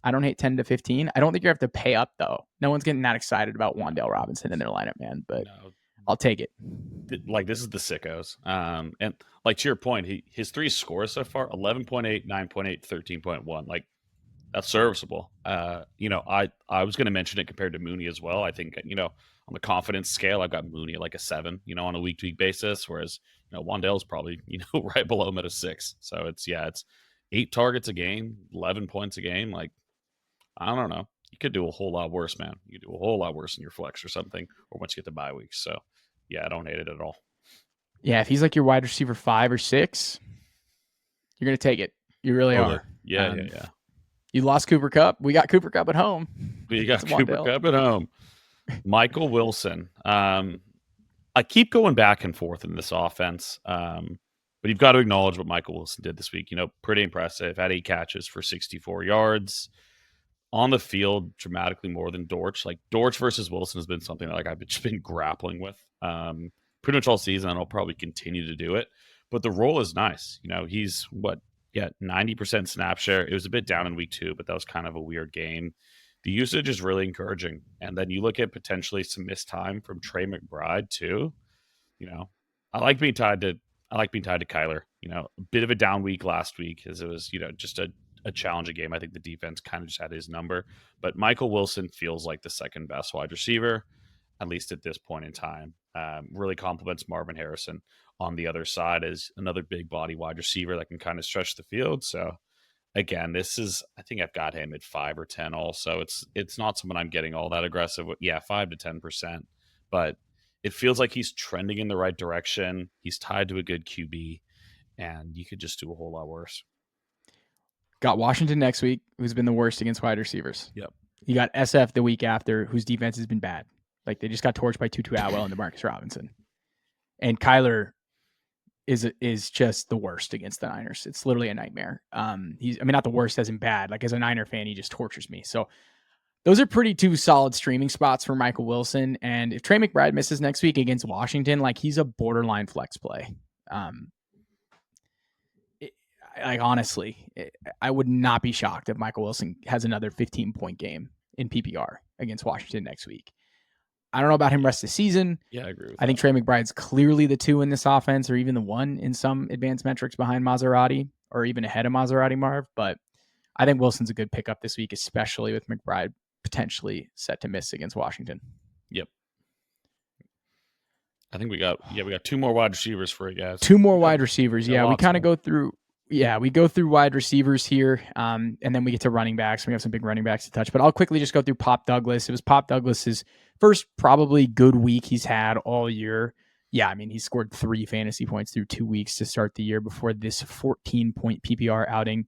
I don't hate 10 to 15. I don't think you have to pay up though. No one's getting that excited about Wan'dale Robinson in their lineup, man. But no. I'll take it. Like, this is the sickos. And like, to your point, his 3 scores so far, 11.8, 9.8, 13.1. Like, that's serviceable. I was going to mention it compared to Mooney as well. I think, on the confidence scale, I've got Mooney at like a 7, on a week-to-week basis, whereas, Wan'dale's probably, right below him at a 6. So it's 8 targets a game, 11 points a game. Like, I don't know. You could do a whole lot worse, man. You could do a whole lot worse in your flex or something, or once you get the bye weeks. So, yeah, I don't hate it at all. Yeah, if he's like your wide receiver 5 or 6, you're going to take it. You really Totally. are. Yeah. You lost Cooper Kupp. We got Cooper Kupp at home. We got It's Cooper Wan'dale. Kupp at home. Michael Wilson. I keep going back and forth in this offense, but you've got to acknowledge what Michael Wilson did this week. Pretty impressive. Had 8 catches for 64 yards. On the field, dramatically more than Dortch. Like, Dortch versus Wilson has been something that I've just been grappling with pretty much all season, and I'll probably continue to do it. But the role is nice. He's 90% snap share. It was a bit down in week 2, but that was kind of a weird game. The usage is really encouraging. And then you look at potentially some missed time from Trey McBride too. I like being tied to Kyler. A bit of a down week last week as it was, just a challenging game. I think the defense kind of just had his number. But Michael Wilson feels like the second best wide receiver, at least at this point in time. Really complements Marvin Harrison on the other side as another big body wide receiver that can kind of stretch the field. So again, I think I've got him at 5 or 10 also. It's not someone I'm getting all that aggressive with. Yeah, 5 to 10%. But it feels like he's trending in the right direction. He's tied to a good QB, and you could just do a whole lot worse. Got Washington next week, who's been the worst against wide receivers. Yep. You got SF the week after, whose defense has been bad. Like, they just got torched by Tutu Atwell and DeMarcus Robinson. And Kyler is just the worst against the Niners. It's literally a nightmare. Not the worst as in bad. Like, as a Niner fan, he just tortures me. So those are pretty 2 solid streaming spots for Michael Wilson. And if Trey McBride misses next week against Washington, like, he's a borderline flex play. Honestly, I would not be shocked if Michael Wilson has another 15-point game in PPR against Washington next week. I don't know about him rest of the season. Yeah, I agree with I think Trey McBride's clearly the 2 in this offense, or even the 1 in some advanced metrics behind Maserati, or even ahead of Maserati Marv. But I think Wilson's a good pickup this week, especially with McBride potentially set to miss against Washington. Yep. I think we got 2 more wide receivers for you guys. 2 more wide receivers. Yeah, we kind of go through. Yeah, we go through wide receivers here, and then we get to running backs. We have some big running backs to touch, but I'll quickly just go through Pop Douglas. It was Pop Douglas's first probably good week he's had all year. Yeah, he scored 3 fantasy points through 2 weeks to start the year before this 14-point PPR outing.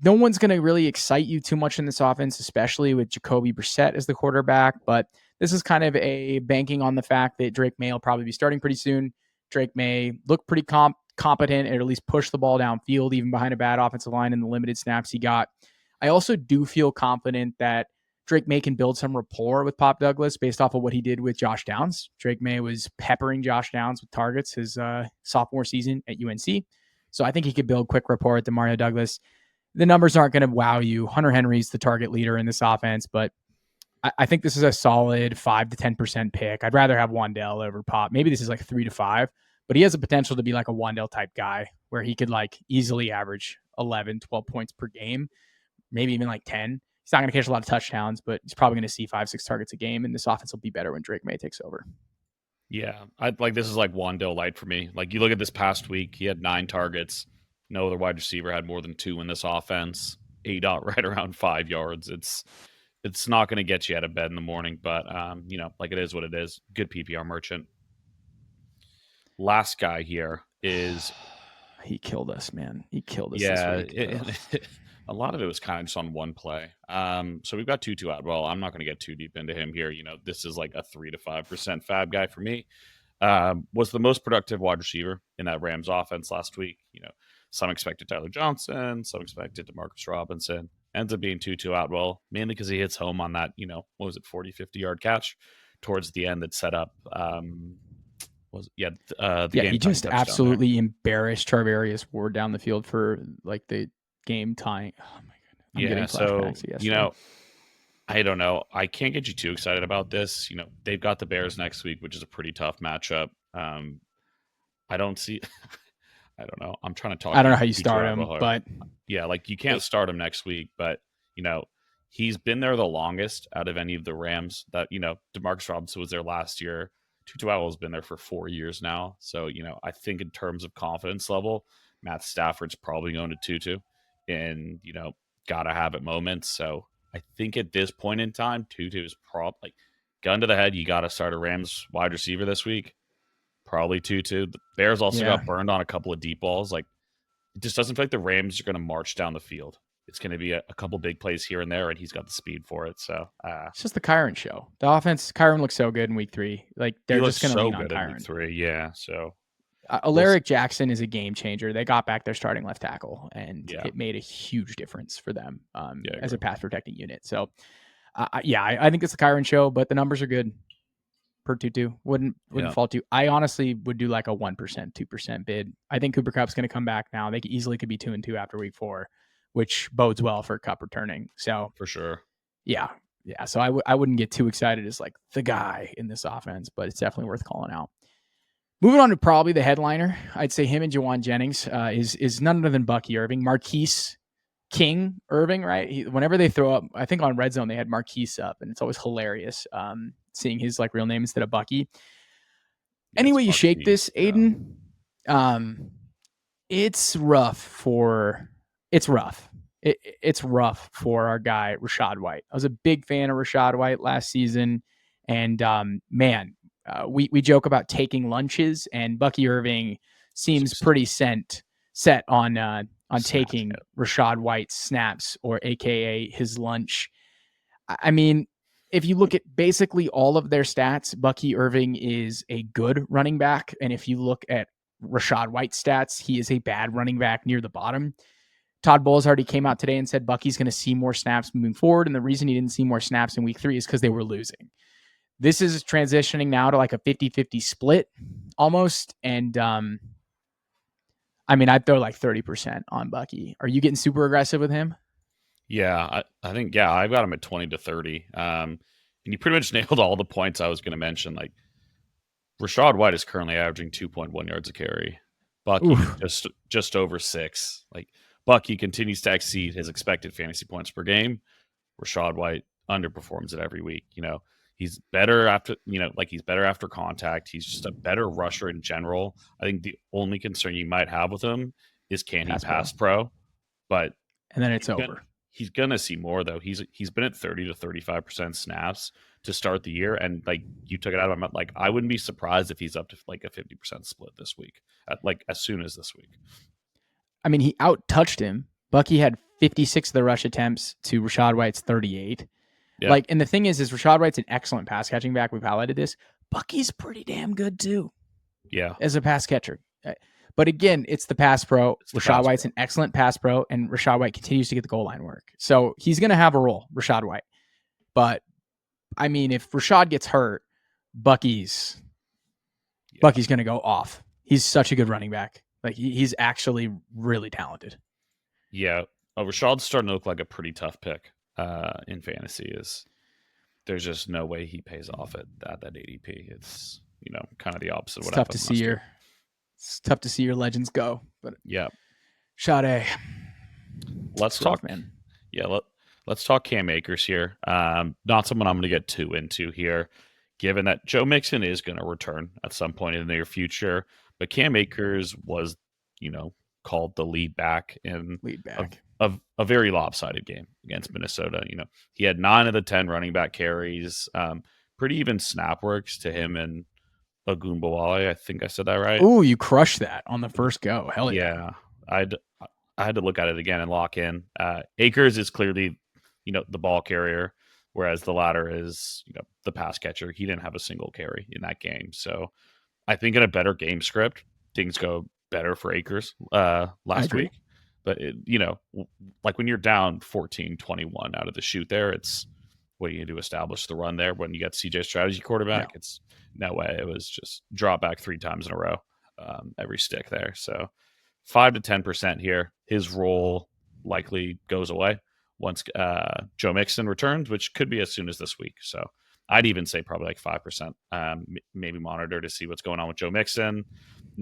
No one's going to really excite you too much in this offense, especially with Jacoby Brissett as the quarterback, but this is kind of a banking on the fact that Drake May will probably be starting pretty soon. Drake May looked pretty competent and at least push the ball downfield, even behind a bad offensive line in the limited snaps he got. I also do feel confident that Drake May can build some rapport with Pop Douglas based off of what he did with Josh Downs. Drake May was peppering Josh Downs with targets his sophomore season at UNC. So I think he could build quick rapport with Demario Douglas. The numbers aren't going to wow you. Hunter Henry's the target leader in this offense, but I think this is a solid 5 to 10% pick. I'd rather have Wan'dale over Pop. Maybe this is like 3 to 5. But he has the potential to be like a Wan'dale type guy where he could like easily average 11, 12 points per game, maybe even like 10. He's not going to catch a lot of touchdowns, but he's probably going to see 5, 6 targets a game. And this offense will be better when Drake May takes over. Yeah, this is like Wan'dale light for me. Like, you look at this past week, he had 9 targets. No other wide receiver had more than 2 in this offense. ADOT right around 5 yards. It's not going to get you out of bed in the morning, but like, it is what it is. Good PPR merchant. Last guy here is he killed us, man. He killed us. Yeah, this week. A lot of it was kind of just on one play. So we've got Tutu Atwell. I'm not going to get too deep into him here. This is like a 3 to 5% FAAB guy for me. Was the most productive wide receiver in that Rams offense last week. Some expected Tyler Johnson, some expected DeMarcus Robinson. Ends up being Tutu Atwell, mainly because he hits home on that, 40, 50-yard catch towards the end that set up he just absolutely embarrassed Charvarius Ward down the field for like the game tying. Oh my god! I don't know. I can't get you too excited about this. They've got the Bears next week, which is a pretty tough matchup. I don't see. I don't know. I'm trying to talk. I don't know how you start him, but yeah, like, you can't start him next week. But he's been there the longest out of any of the Rams. That DeMarcus Robinson was there last year. Tutu Atwell has been there for 4 years now. So, I think in terms of confidence level, Matt Stafford's probably going to Tutu and, gotta have it moments. So I think at this point in time, Tutu is probably gun to the head. You got to start a Rams wide receiver this week. probably Tutu. The Bears also Yeah. got burned on a couple of deep balls. Like, it just doesn't feel like the Rams are going to march down the field. It's going to be a couple big plays here and there, and he's got the speed for it. So It's just the Kyron show. The offense, Kyron looks so good in week 3. Like, they're just going to lean on good in week Kyron. 3. Yeah. So Alaric Jackson is a game changer. They got back their starting left tackle, and Yeah. it made a huge difference for them Yeah, I as a agree. pass protecting unit. So, I think it's the Kyron show, but the numbers are good per Tutu. Wouldn't Yeah. fault you. I honestly would do like a 1%, 2% bid. I think Cooper Kupp's going to come back now. They easily could be 2-2 after week 4, which bodes well for Kupp returning. So For sure. yeah. So I wouldn't get too excited as like the guy in this offense, but it's definitely worth calling out. Moving on to probably the headliner, I'd say him and Juaun Jennings is none other than Bucky Irving. Marquise King Irving, right? Whenever they throw up, I think on Red Zone they had Marquise up, and it's always hilarious seeing his like real name instead of Bucky. Yeah, Anyway, you it's shake Bucky. this, Aidan. It's rough. It's rough for our guy Rachaad White. I was a big fan of Rachaad White last season, and man. We joke about taking lunches, and Bucky Irving seems pretty set on taking Rachaad White's snaps, or AKA his lunch. I mean, if you look at basically all of their stats, Bucky Irving is a good running back, and if you look at Rachaad White's stats, he is a bad running back near the bottom. Todd Bowles already came out today and said Bucky's going to see more snaps moving forward, and the reason he didn't see more snaps in week 3 is because they were losing. This is transitioning now to like a 50-50 split almost. And I mean, I'd throw like 30% on Bucky. Are you getting super aggressive with him? Yeah, I think, I've got him at 20 to 30. And you pretty much nailed all the points I was going to mention. Like, Rachaad White is currently averaging 2.1 yards a carry. Bucky just over 6. Like, Bucky continues to exceed his expected fantasy points per game. Rachaad White underperforms it every week. He's better after, he's better after contact. He's just a better rusher in general. I think the only concern you might have with him is can he pass pro? But and then it's over. He's gonna see more though. He's been at 30 to 35% snaps to start the year, and like you took it out of my mouth. Like, I wouldn't be surprised if he's up to like a 50% split this week, as soon as this week. I mean, he out touched him. Bucky had 56 of the rush attempts to Rachaad White's 38. Yeah. Like, and the thing is Rachaad White's an excellent pass catching back. We've highlighted this. Bucky's pretty damn good too. Yeah. As a pass catcher. But again, it's the pass pro. Rachaad White's an excellent pass pro, and Rachaad White continues to get the goal line work. So he's going to have a role, Rachaad White. But I mean, if Rachaad gets hurt, Bucky's going to go off. He's such a good running back. Like, he's actually really talented. Yeah. Rashaad's starting to look like a pretty tough pick. In fantasy. There's just no way he pays off at that ADP. It's kind of the opposite of what happened last year. It's tough to see your legends go, but yeah. Sade. Let's talk, man. Yeah, let's talk Cam Akers here. Not someone I'm going to get too into here, given that Joe Mixon is going to return at some point in the near future, but Cam Akers was, called the lead back of a very lopsided game against Minnesota. He had 9 of the 10 running back carries, pretty even snap works to him and Ogunbowale. I think I said that right. Oh, you crushed that on the first go. Hell yeah. I had to look at it again and lock in. Akers is clearly, the ball carrier, whereas the latter is, the pass catcher. He didn't have a single carry in that game. So I think in a better game script, things go better for Akers last week. But, like when you're down 14-21 out of the shoot there, it's what are you going to do, establish the run there when you got CJ strategy quarterback? It's no way. It was just drop back 3 times in a row, every stick there. So 5 to 10% here. His role likely goes away once Joe Mixon returns, which could be as soon as this week. So I'd even say probably like 5%, maybe monitor to see what's going on with Joe Mixon.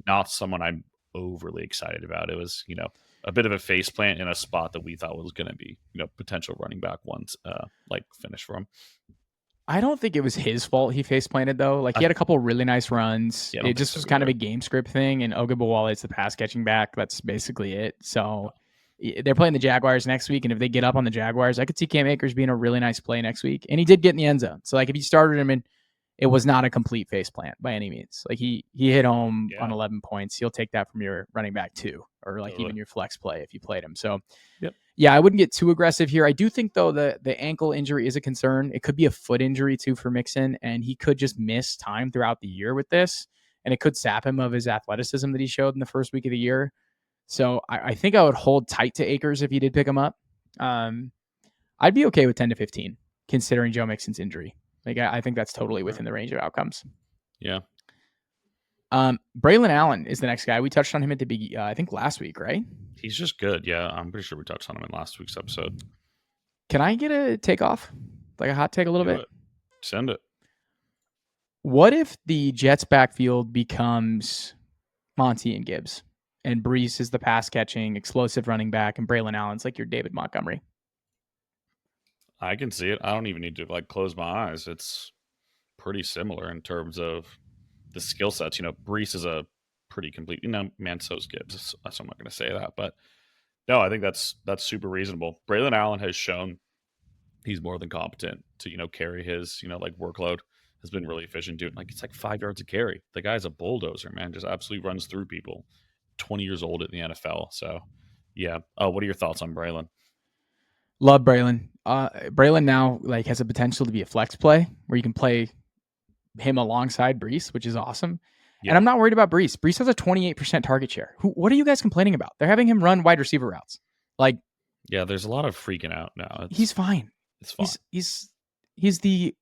Not someone I'm overly excited about. It was, a bit of a face plant in a spot that we thought was going to be, potential running back ones, finish for him. I don't think it was his fault he face planted though. Like, he had a couple of really nice runs. It just was kind of a game script thing, and Ogunbowale is the pass catching back. That's basically it. So they're playing the Jaguars next week, and if they get up on the Jaguars, I could see Cam Akers being a really nice play next week. And he did get in the end zone. So like, if you started him in it was not a complete faceplant by any means. Like he hit home on 11 points. He'll take that from your running back too, or like even your flex play if you played him. So yeah, I wouldn't get too aggressive here. I do think though the ankle injury is a concern. It could be a foot injury too for Mixon, and he could just miss time throughout the year with this, and it could sap him of his athleticism that he showed in the first week of the year. So I think I would hold tight to Akers if you did pick him up. I'd be okay with 10 to 15 considering Joe Mixon's injury. Like I think that's totally within the range of outcomes. Yeah. Braelon Allen is the next guy. We touched on him at the big, I think last week, right? He's just good. Yeah, I'm pretty sure we touched on him in last week's episode. Can I get a takeoff? Like a hot take a little bit? Send it. What if the Jets backfield becomes Monty and Gibbs, and Brees is the pass catching, explosive running back, and Braelon Allen's like your David Montgomery? I can see it. I don't even need to like close my eyes. It's pretty similar in terms of the skill sets. Brees is a pretty complete. Man, so's Gibbs. So I'm not going to say that, but no, I think that's super reasonable. Braelon Allen has shown he's more than competent to carry his like workload. Has been really efficient, dude. Like it's like 5 yards a carry. The guy's a bulldozer, man. Just absolutely runs through people. 20 years old in the NFL. So yeah. What are your thoughts on Braelon? Love Braelon. Braelon now like has a potential to be a flex play where you can play him alongside Brees, which is awesome. Yeah. And I'm not worried about Brees. Brees has a 28% target share. What are you guys complaining about? They're having him run wide receiver routes. Like, yeah, there's a lot of freaking out now. He's fine. It's fine. He's the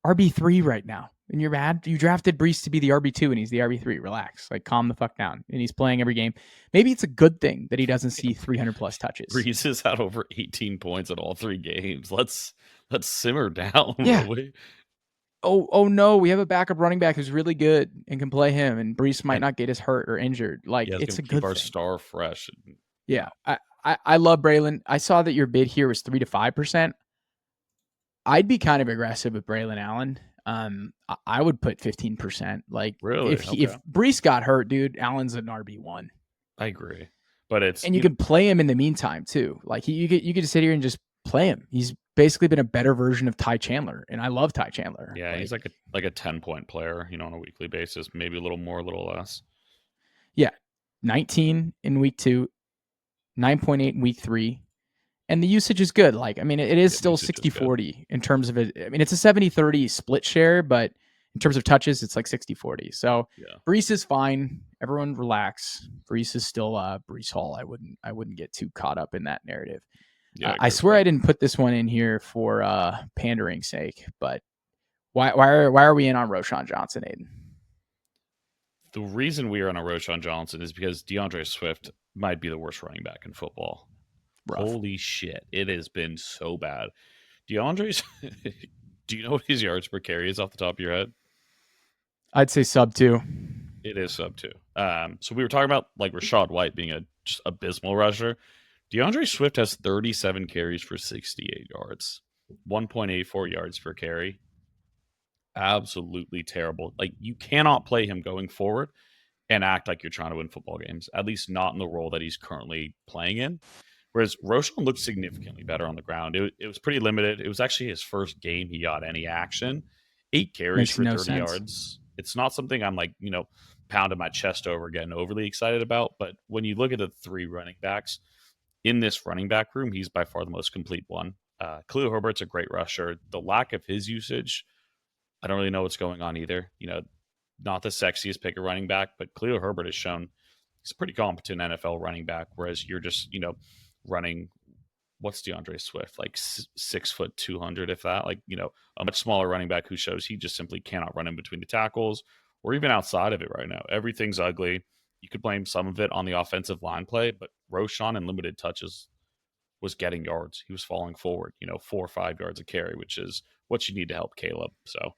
RB3 right now. And you're mad? You drafted Brees to be the RB2 and he's the RB3. Relax. Like, calm the fuck down. And he's playing every game. Maybe it's a good thing that he doesn't see 300 plus touches. Brees has had over 18 points in all 3 games. Let's simmer down. Yeah. Oh no, we have a backup running back who's really good and can play him, and Brees might not get as hurt or injured. Like, it's a good thing. Keep our star fresh. Yeah. I love Braelon. I saw that your bid here was 3 to 5%. I'd be kind of aggressive with Braelon Allen. I would put 15%. Like, really? If Brees got hurt, dude, Allen's an RB1. I agree, but you can play him in the meantime too. Like you could just sit here and just play him. He's basically been a better version of Ty Chandler, and I love Ty Chandler. Yeah, he's like a 10-point player, on a weekly basis, maybe a little more, a little less. Yeah, 19 in week 2, 9.8 in week 3. And the usage is good. Like, I mean, it is still 60-40 in terms of it. I mean, it's a 70-30 split share, but in terms of touches, it's like 60-40. So Brees is fine. Everyone relax. Brees is still Brees Hall. I wouldn't get too caught up in that narrative. Yeah, I swear I didn't put this one in here for pandering's sake, but why are we in on Roschon Johnson, Aidan? The reason we are on a Roschon Johnson is because DeAndre Swift might be the worst running back in football. Rough. Holy shit. It has been so bad. DeAndre's, do you know what his yards per carry is off the top of your head? I'd say sub 2. It is sub 2. So we were talking about like Rachaad White being a just abysmal rusher. DeAndre Swift has 37 carries for 68 yards, 1.84 yards per carry. Absolutely terrible. Like, you cannot play him going forward and act like you're trying to win football games, at least not in the role that he's currently playing in. Whereas Roschon looked significantly better on the ground. It was pretty limited. It was actually his first game he got any action. 8 carries for 30 yards. It's not something I'm like, pounding my chest over, getting overly excited about. But when you look at the 3 running backs in this running back room, he's by far the most complete one. Khalil Herbert's a great rusher. The lack of his usage, I don't really know what's going on either. Not the sexiest pick of running back, but Khalil Herbert has shown he's a pretty competent NFL running back, whereas you're just, running, what's DeAndre Swift, like 6 foot 200, if that, like, a much smaller running back who shows he just simply cannot run in between the tackles or even outside of it right now. Everything's ugly. You could blame some of it on the offensive line play, but Roschon in limited touches was getting yards. He was falling forward, 4 or 5 yards a carry, which is what you need to help Caleb. So,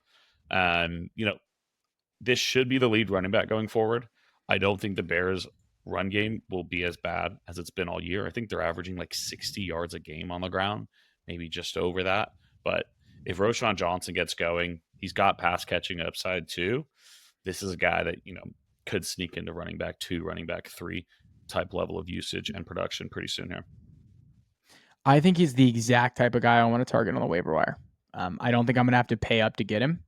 this should be the lead running back going forward. I don't think the Bears' run game will be as bad as it's been all year. I think they're averaging like 60 yards a game on the ground, maybe just over that. But if Roschon Johnson gets going, he's got pass catching upside too. This is a guy that, could sneak into running back 2, running back 3 type level of usage and production pretty soon here. I think he's the exact type of guy I want to target on the waiver wire. I don't think I'm going to have to pay up to get him.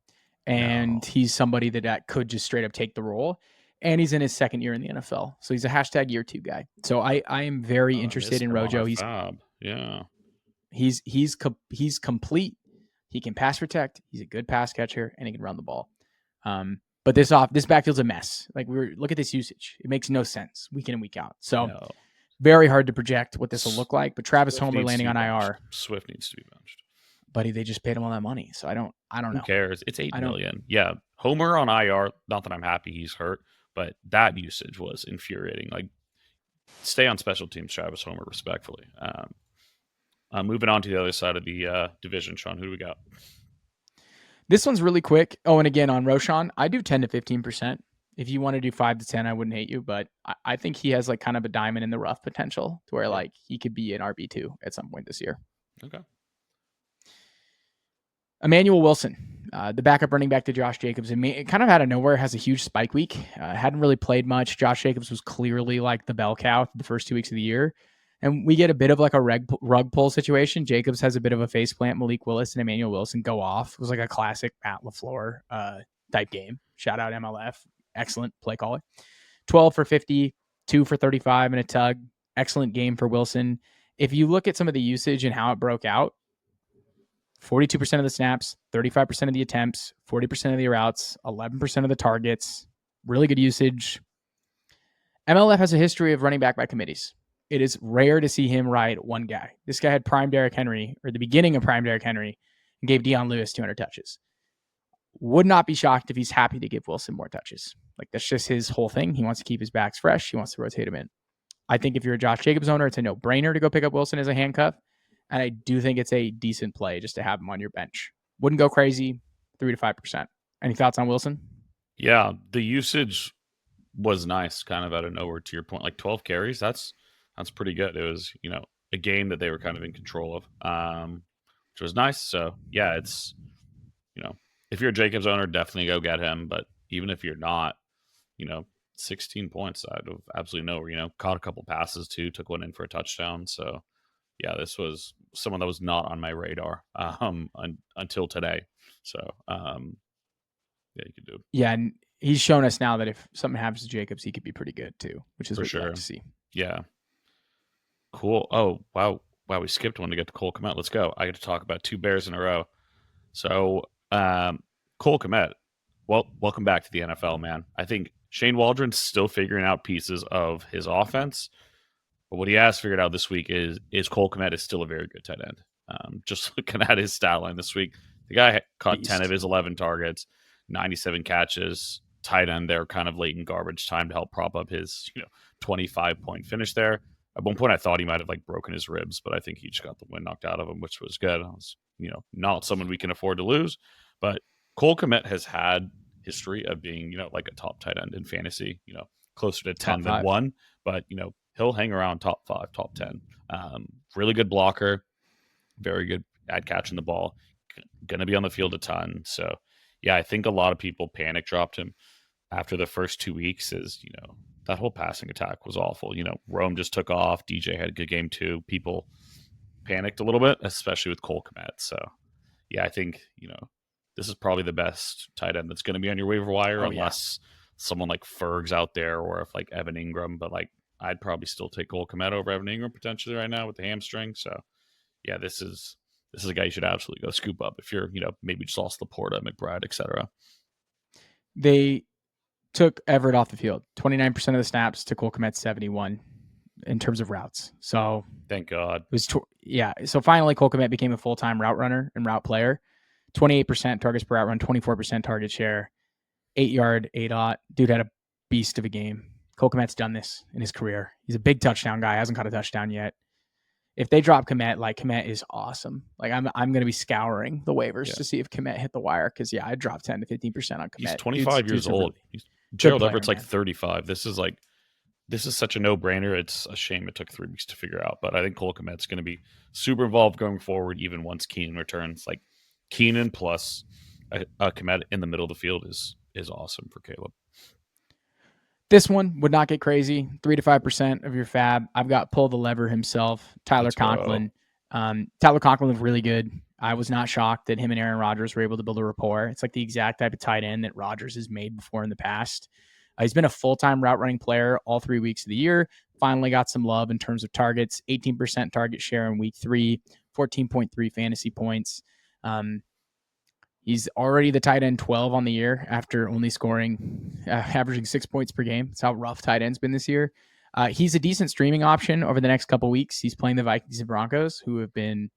and he's somebody that could just straight up take the role. And he's in his second year in the NFL, so he's a hashtag year 2 guy. So I am very interested in Rojo. He's complete. He can pass protect. He's a good pass catcher, and he can run the ball. But this backfield's a mess. Like look at this usage. It makes no sense week in and week out. So very hard to project what this will look like. But Travis Homer landing on IR. Swift needs to be benched. Buddy, they just paid him all that money, so I don't know. Who cares? It's $8 million. Yeah, Homer on IR. Not that I'm happy he's hurt, but that usage was infuriating. Like, stay on special teams, Travis Homer, respectfully. Moving on to the other side of the division, Shaun, who do we got? This one's really quick. Oh, and again, on Roschon, I do 10 to 15%. If you want to do 5 to 10, I wouldn't hate you, but I think he has like kind of a diamond in the rough potential to where like he could be an RB2 at some point this year. Okay. Emanuel Wilson, the backup running back to Josh Jacobs, it kind of out of nowhere has a huge spike week. Hadn't really played much. Josh Jacobs was clearly like the bell cow the first 2 weeks of the year. And we get a bit of like a rug pull situation. Jacobs has a bit of a face plant. Malik Willis and Emanuel Wilson go off. It was like a classic Matt LaFleur type game. Shout out MLF. Excellent play caller. 12 for 50, 2 for 35 and a tug. Excellent game for Wilson. If you look at some of the usage and how it broke out, 42% of the snaps, 35% of the attempts, 40% of the routes, 11% of the targets. Really good usage. MLF has a history of running back by committees. It is rare to see him ride one guy. This guy had prime Derrick Henry, or the beginning of prime Derrick Henry, and gave Dion Lewis 200 touches. Would not be shocked if he's happy to give Wilson more touches. Like, that's just his whole thing. He wants to keep his backs fresh. He wants to rotate him in. I think if you're a Josh Jacobs owner, it's a no-brainer to go pick up Wilson as a handcuff. And I do think it's a decent play just to have him on your bench. Wouldn't go crazy, 3 to 5%. Any thoughts on Wilson? Yeah, the usage was nice, kind of out of nowhere, to your point. Like 12 carries, that's pretty good. It was, a game that they were kind of in control of, which was nice. So, yeah, it's, if you're a Jacobs owner, definitely go get him. But even if you're not, 16 points out of absolutely nowhere. Caught a couple passes too, took one in for a touchdown. So, yeah, this was someone that was not on my radar until today. So, yeah, you could do it. Yeah, and he's shown us now that if something happens to Jacobs, he could be pretty good too, which is what we'd like to see. Yeah. Cool. Oh, wow. We skipped one to get to Cole Kmet. Let's go. I get to talk about 2 Bears in a row. So, Cole Kmet, welcome back to the NFL, man. I think Shane Waldron's still figuring out pieces of his offense. But what he has figured out this week is Cole Kmet is still a very good tight end. Just looking at his stat line this week, the guy caught 10 of his 11 targets, 97 catches, tight end there, kind of late in garbage time to help prop up his 25-point finish there. At one point, I thought he might have broken his ribs, but I think he just got the wind knocked out of him, which was good. I was, not someone we can afford to lose. But Cole Kmet has had history of being, like a top tight end in fantasy, closer to 10 than 1. But, he'll hang around top 5, top 10. Really good blocker, very good at catching the ball, going to be on the field a ton. So, yeah, I think a lot of people panic dropped him after the first 2 weeks is, that whole passing attack was awful. Rome just took off. DJ had a good game too. People panicked a little bit, especially with Cole Kmet. So, yeah, I think, this is probably the best tight end that's going to be on your waiver wire unless someone like Ferg's out there or if Evan Ingram. But I'd probably still take Cole Kmet over Evan Ingram potentially right now with the hamstring. So, yeah, this is a guy you should absolutely go scoop up if you're, maybe just lost LaPorta, McBride, etc. They took Everett off the field. 29% of the snaps to Cole Kmet 71 in terms of routes. So thank God. It was so finally Cole Kmet became a full-time route runner and route player. 28% targets per route run, 24% target share, 8-yard, 8-aught. Dude had a beast of a game. Cole Kmet's done this in his career. He's a big touchdown guy. Hasn't caught a touchdown yet. If they drop Kmet, Kmet is awesome. I'm going to be scouring the waivers to see if Kmet hit the wire because I'd drop 10 to 15% on Kmet. He's 25 years old. Gerald Everett's 35. This is such a no-brainer. It's a shame it took 3 weeks to figure out, but I think Cole Kmet's going to be super involved going forward, even once Keenan returns. Keenan plus a Kmet in the middle of the field is awesome for Caleb. This one would not get crazy. 3 to 5% of your FAAB. I've got pull the lever himself, Tyler Conklin. Tyler Conklin looked really good. I was not shocked that him and Aaron Rodgers were able to build a rapport. It's like the exact type of tight end that Rodgers has made before in the past. He's been a full-time route running player all 3 weeks of the year. Finally got some love in terms of targets, 18% target share in week 3, 14.3 fantasy points. He's already the tight end 12 on the year after only averaging 6 points per game. That's how rough tight end's been this year. He's a decent streaming option over the next couple weeks. He's playing the Vikings and Broncos, who have been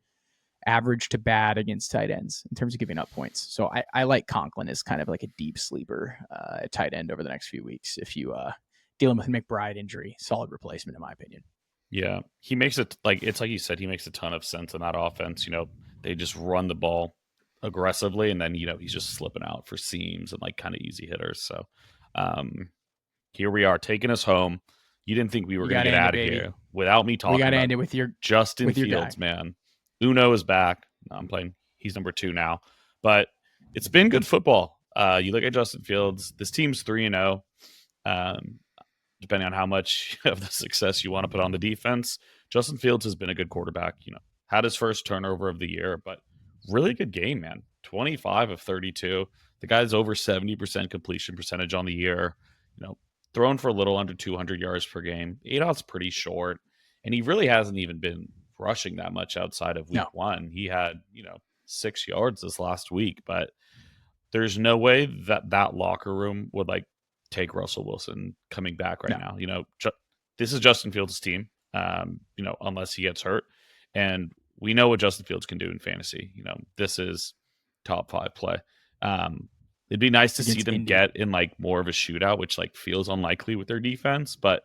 average to bad against tight ends in terms of giving up points. So I like Conklin as kind of like a deep sleeper tight end over the next few weeks. If you dealing with a McBride injury, solid replacement in my opinion. Yeah, he makes it it's like you said, he makes a ton of sense in that offense. They just run the ball aggressively, and then he's just slipping out for seams and like kind of easy hitters. So here we are taking us home. You didn't think we were going to get out of here without me talking. We got to about end it with your Justin Fields, man. Uno is back. No, I'm playing. He's number 2 now, but it's been good football. You look at Justin Fields. This team's 3-0. Depending on how much of the success you want to put on the defense, Justin Fields has been a good quarterback. Had his first turnover of the year, but really good game, man. 25 of 32. The guy's over 70% completion percentage on the year. Thrown for a little under 200 yards per game. 8-out's pretty short, and he really hasn't even been rushing that much outside of week 1. He had 6 yards this last week, but there's no way that locker room would take Russell Wilson coming back right now. This is Justin Fields' team, unless he gets hurt, and we know what Justin Fields can do in fantasy. This is top 5 play. It'd be nice to see them get in more of a shootout, which feels unlikely with their defense, but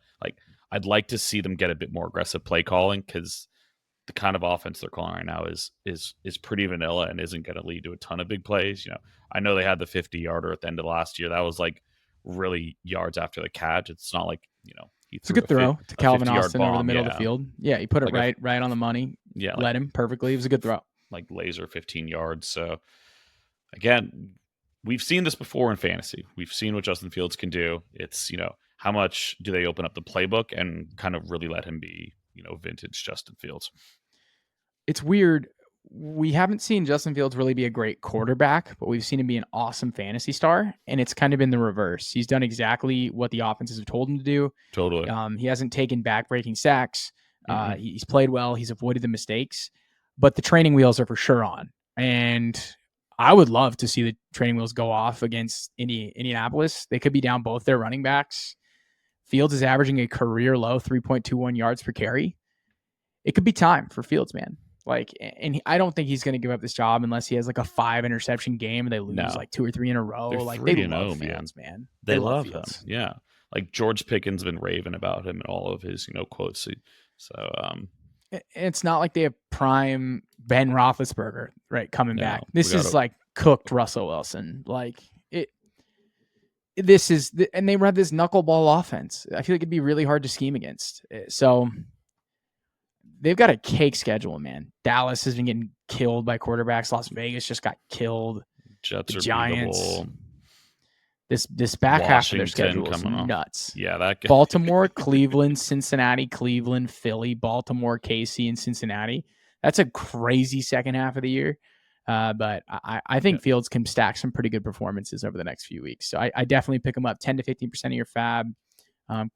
I'd like to see them get a bit more aggressive play calling, because the kind of offense they're calling right now is pretty vanilla and isn't going to lead to a ton of big plays. I know they had the 50-yarder at the end of last year. That was really yards after the catch. It's not it's a good throw to Calvin Austin over the middle of the field. Yeah, he put it right on the money. Yeah, led him perfectly. It was a good throw. Laser 15 yards. So again, we've seen this before in fantasy. We've seen what Justin Fields can do. It's how much do they open up the playbook and kind of really let him be vintage Justin Fields. It's weird. We haven't seen Justin Fields really be a great quarterback, but we've seen him be an awesome fantasy star, and it's kind of been the reverse. He's done exactly what the offenses have told him to do. Totally. He hasn't taken back-breaking sacks. He's played well. He's avoided the mistakes, but the training wheels are for sure on. And I would love to see the training wheels go off against Indianapolis. They could be down both their running backs. Fields is averaging a career low 3.21 yards per carry. It could be time for Fields, man. I don't think he's going to give up this job unless he has a 5 interception game and they lose 2 or 3 in a row. They love Fields, man. They love him. Yeah. George Pickens been raving about him in all of his, quotes. So, it's not like they have prime Ben Roethlisberger, right, coming back. This is cooked Russell Wilson. This is, and they run this knuckleball offense. I feel like it'd be really hard to scheme against. So they've got a cake schedule, man. Dallas has been getting killed by quarterbacks. Las Vegas just got killed. Jets the are Giants. Beatable. This back half of their schedule is nuts. Yeah, Baltimore, Cleveland, Cincinnati, Cleveland, Philly, Baltimore, KC, and Cincinnati. That's a crazy second half of the year. But I think Fields can stack some pretty good performances over the next few weeks. So I definitely pick him up 10 to 15% of your FAAB.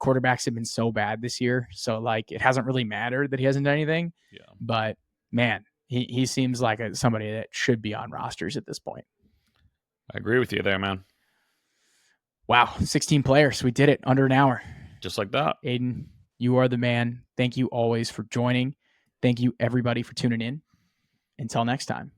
Quarterbacks have been so bad this year. So it hasn't really mattered that he hasn't done anything. Yeah. But man, he seems like somebody that should be on rosters at this point. I agree with you there, man. Wow. 16 players. We did it under an hour. Just like that. Aidan, you are the man. Thank you always for joining. Thank you everybody for tuning in. Until next time.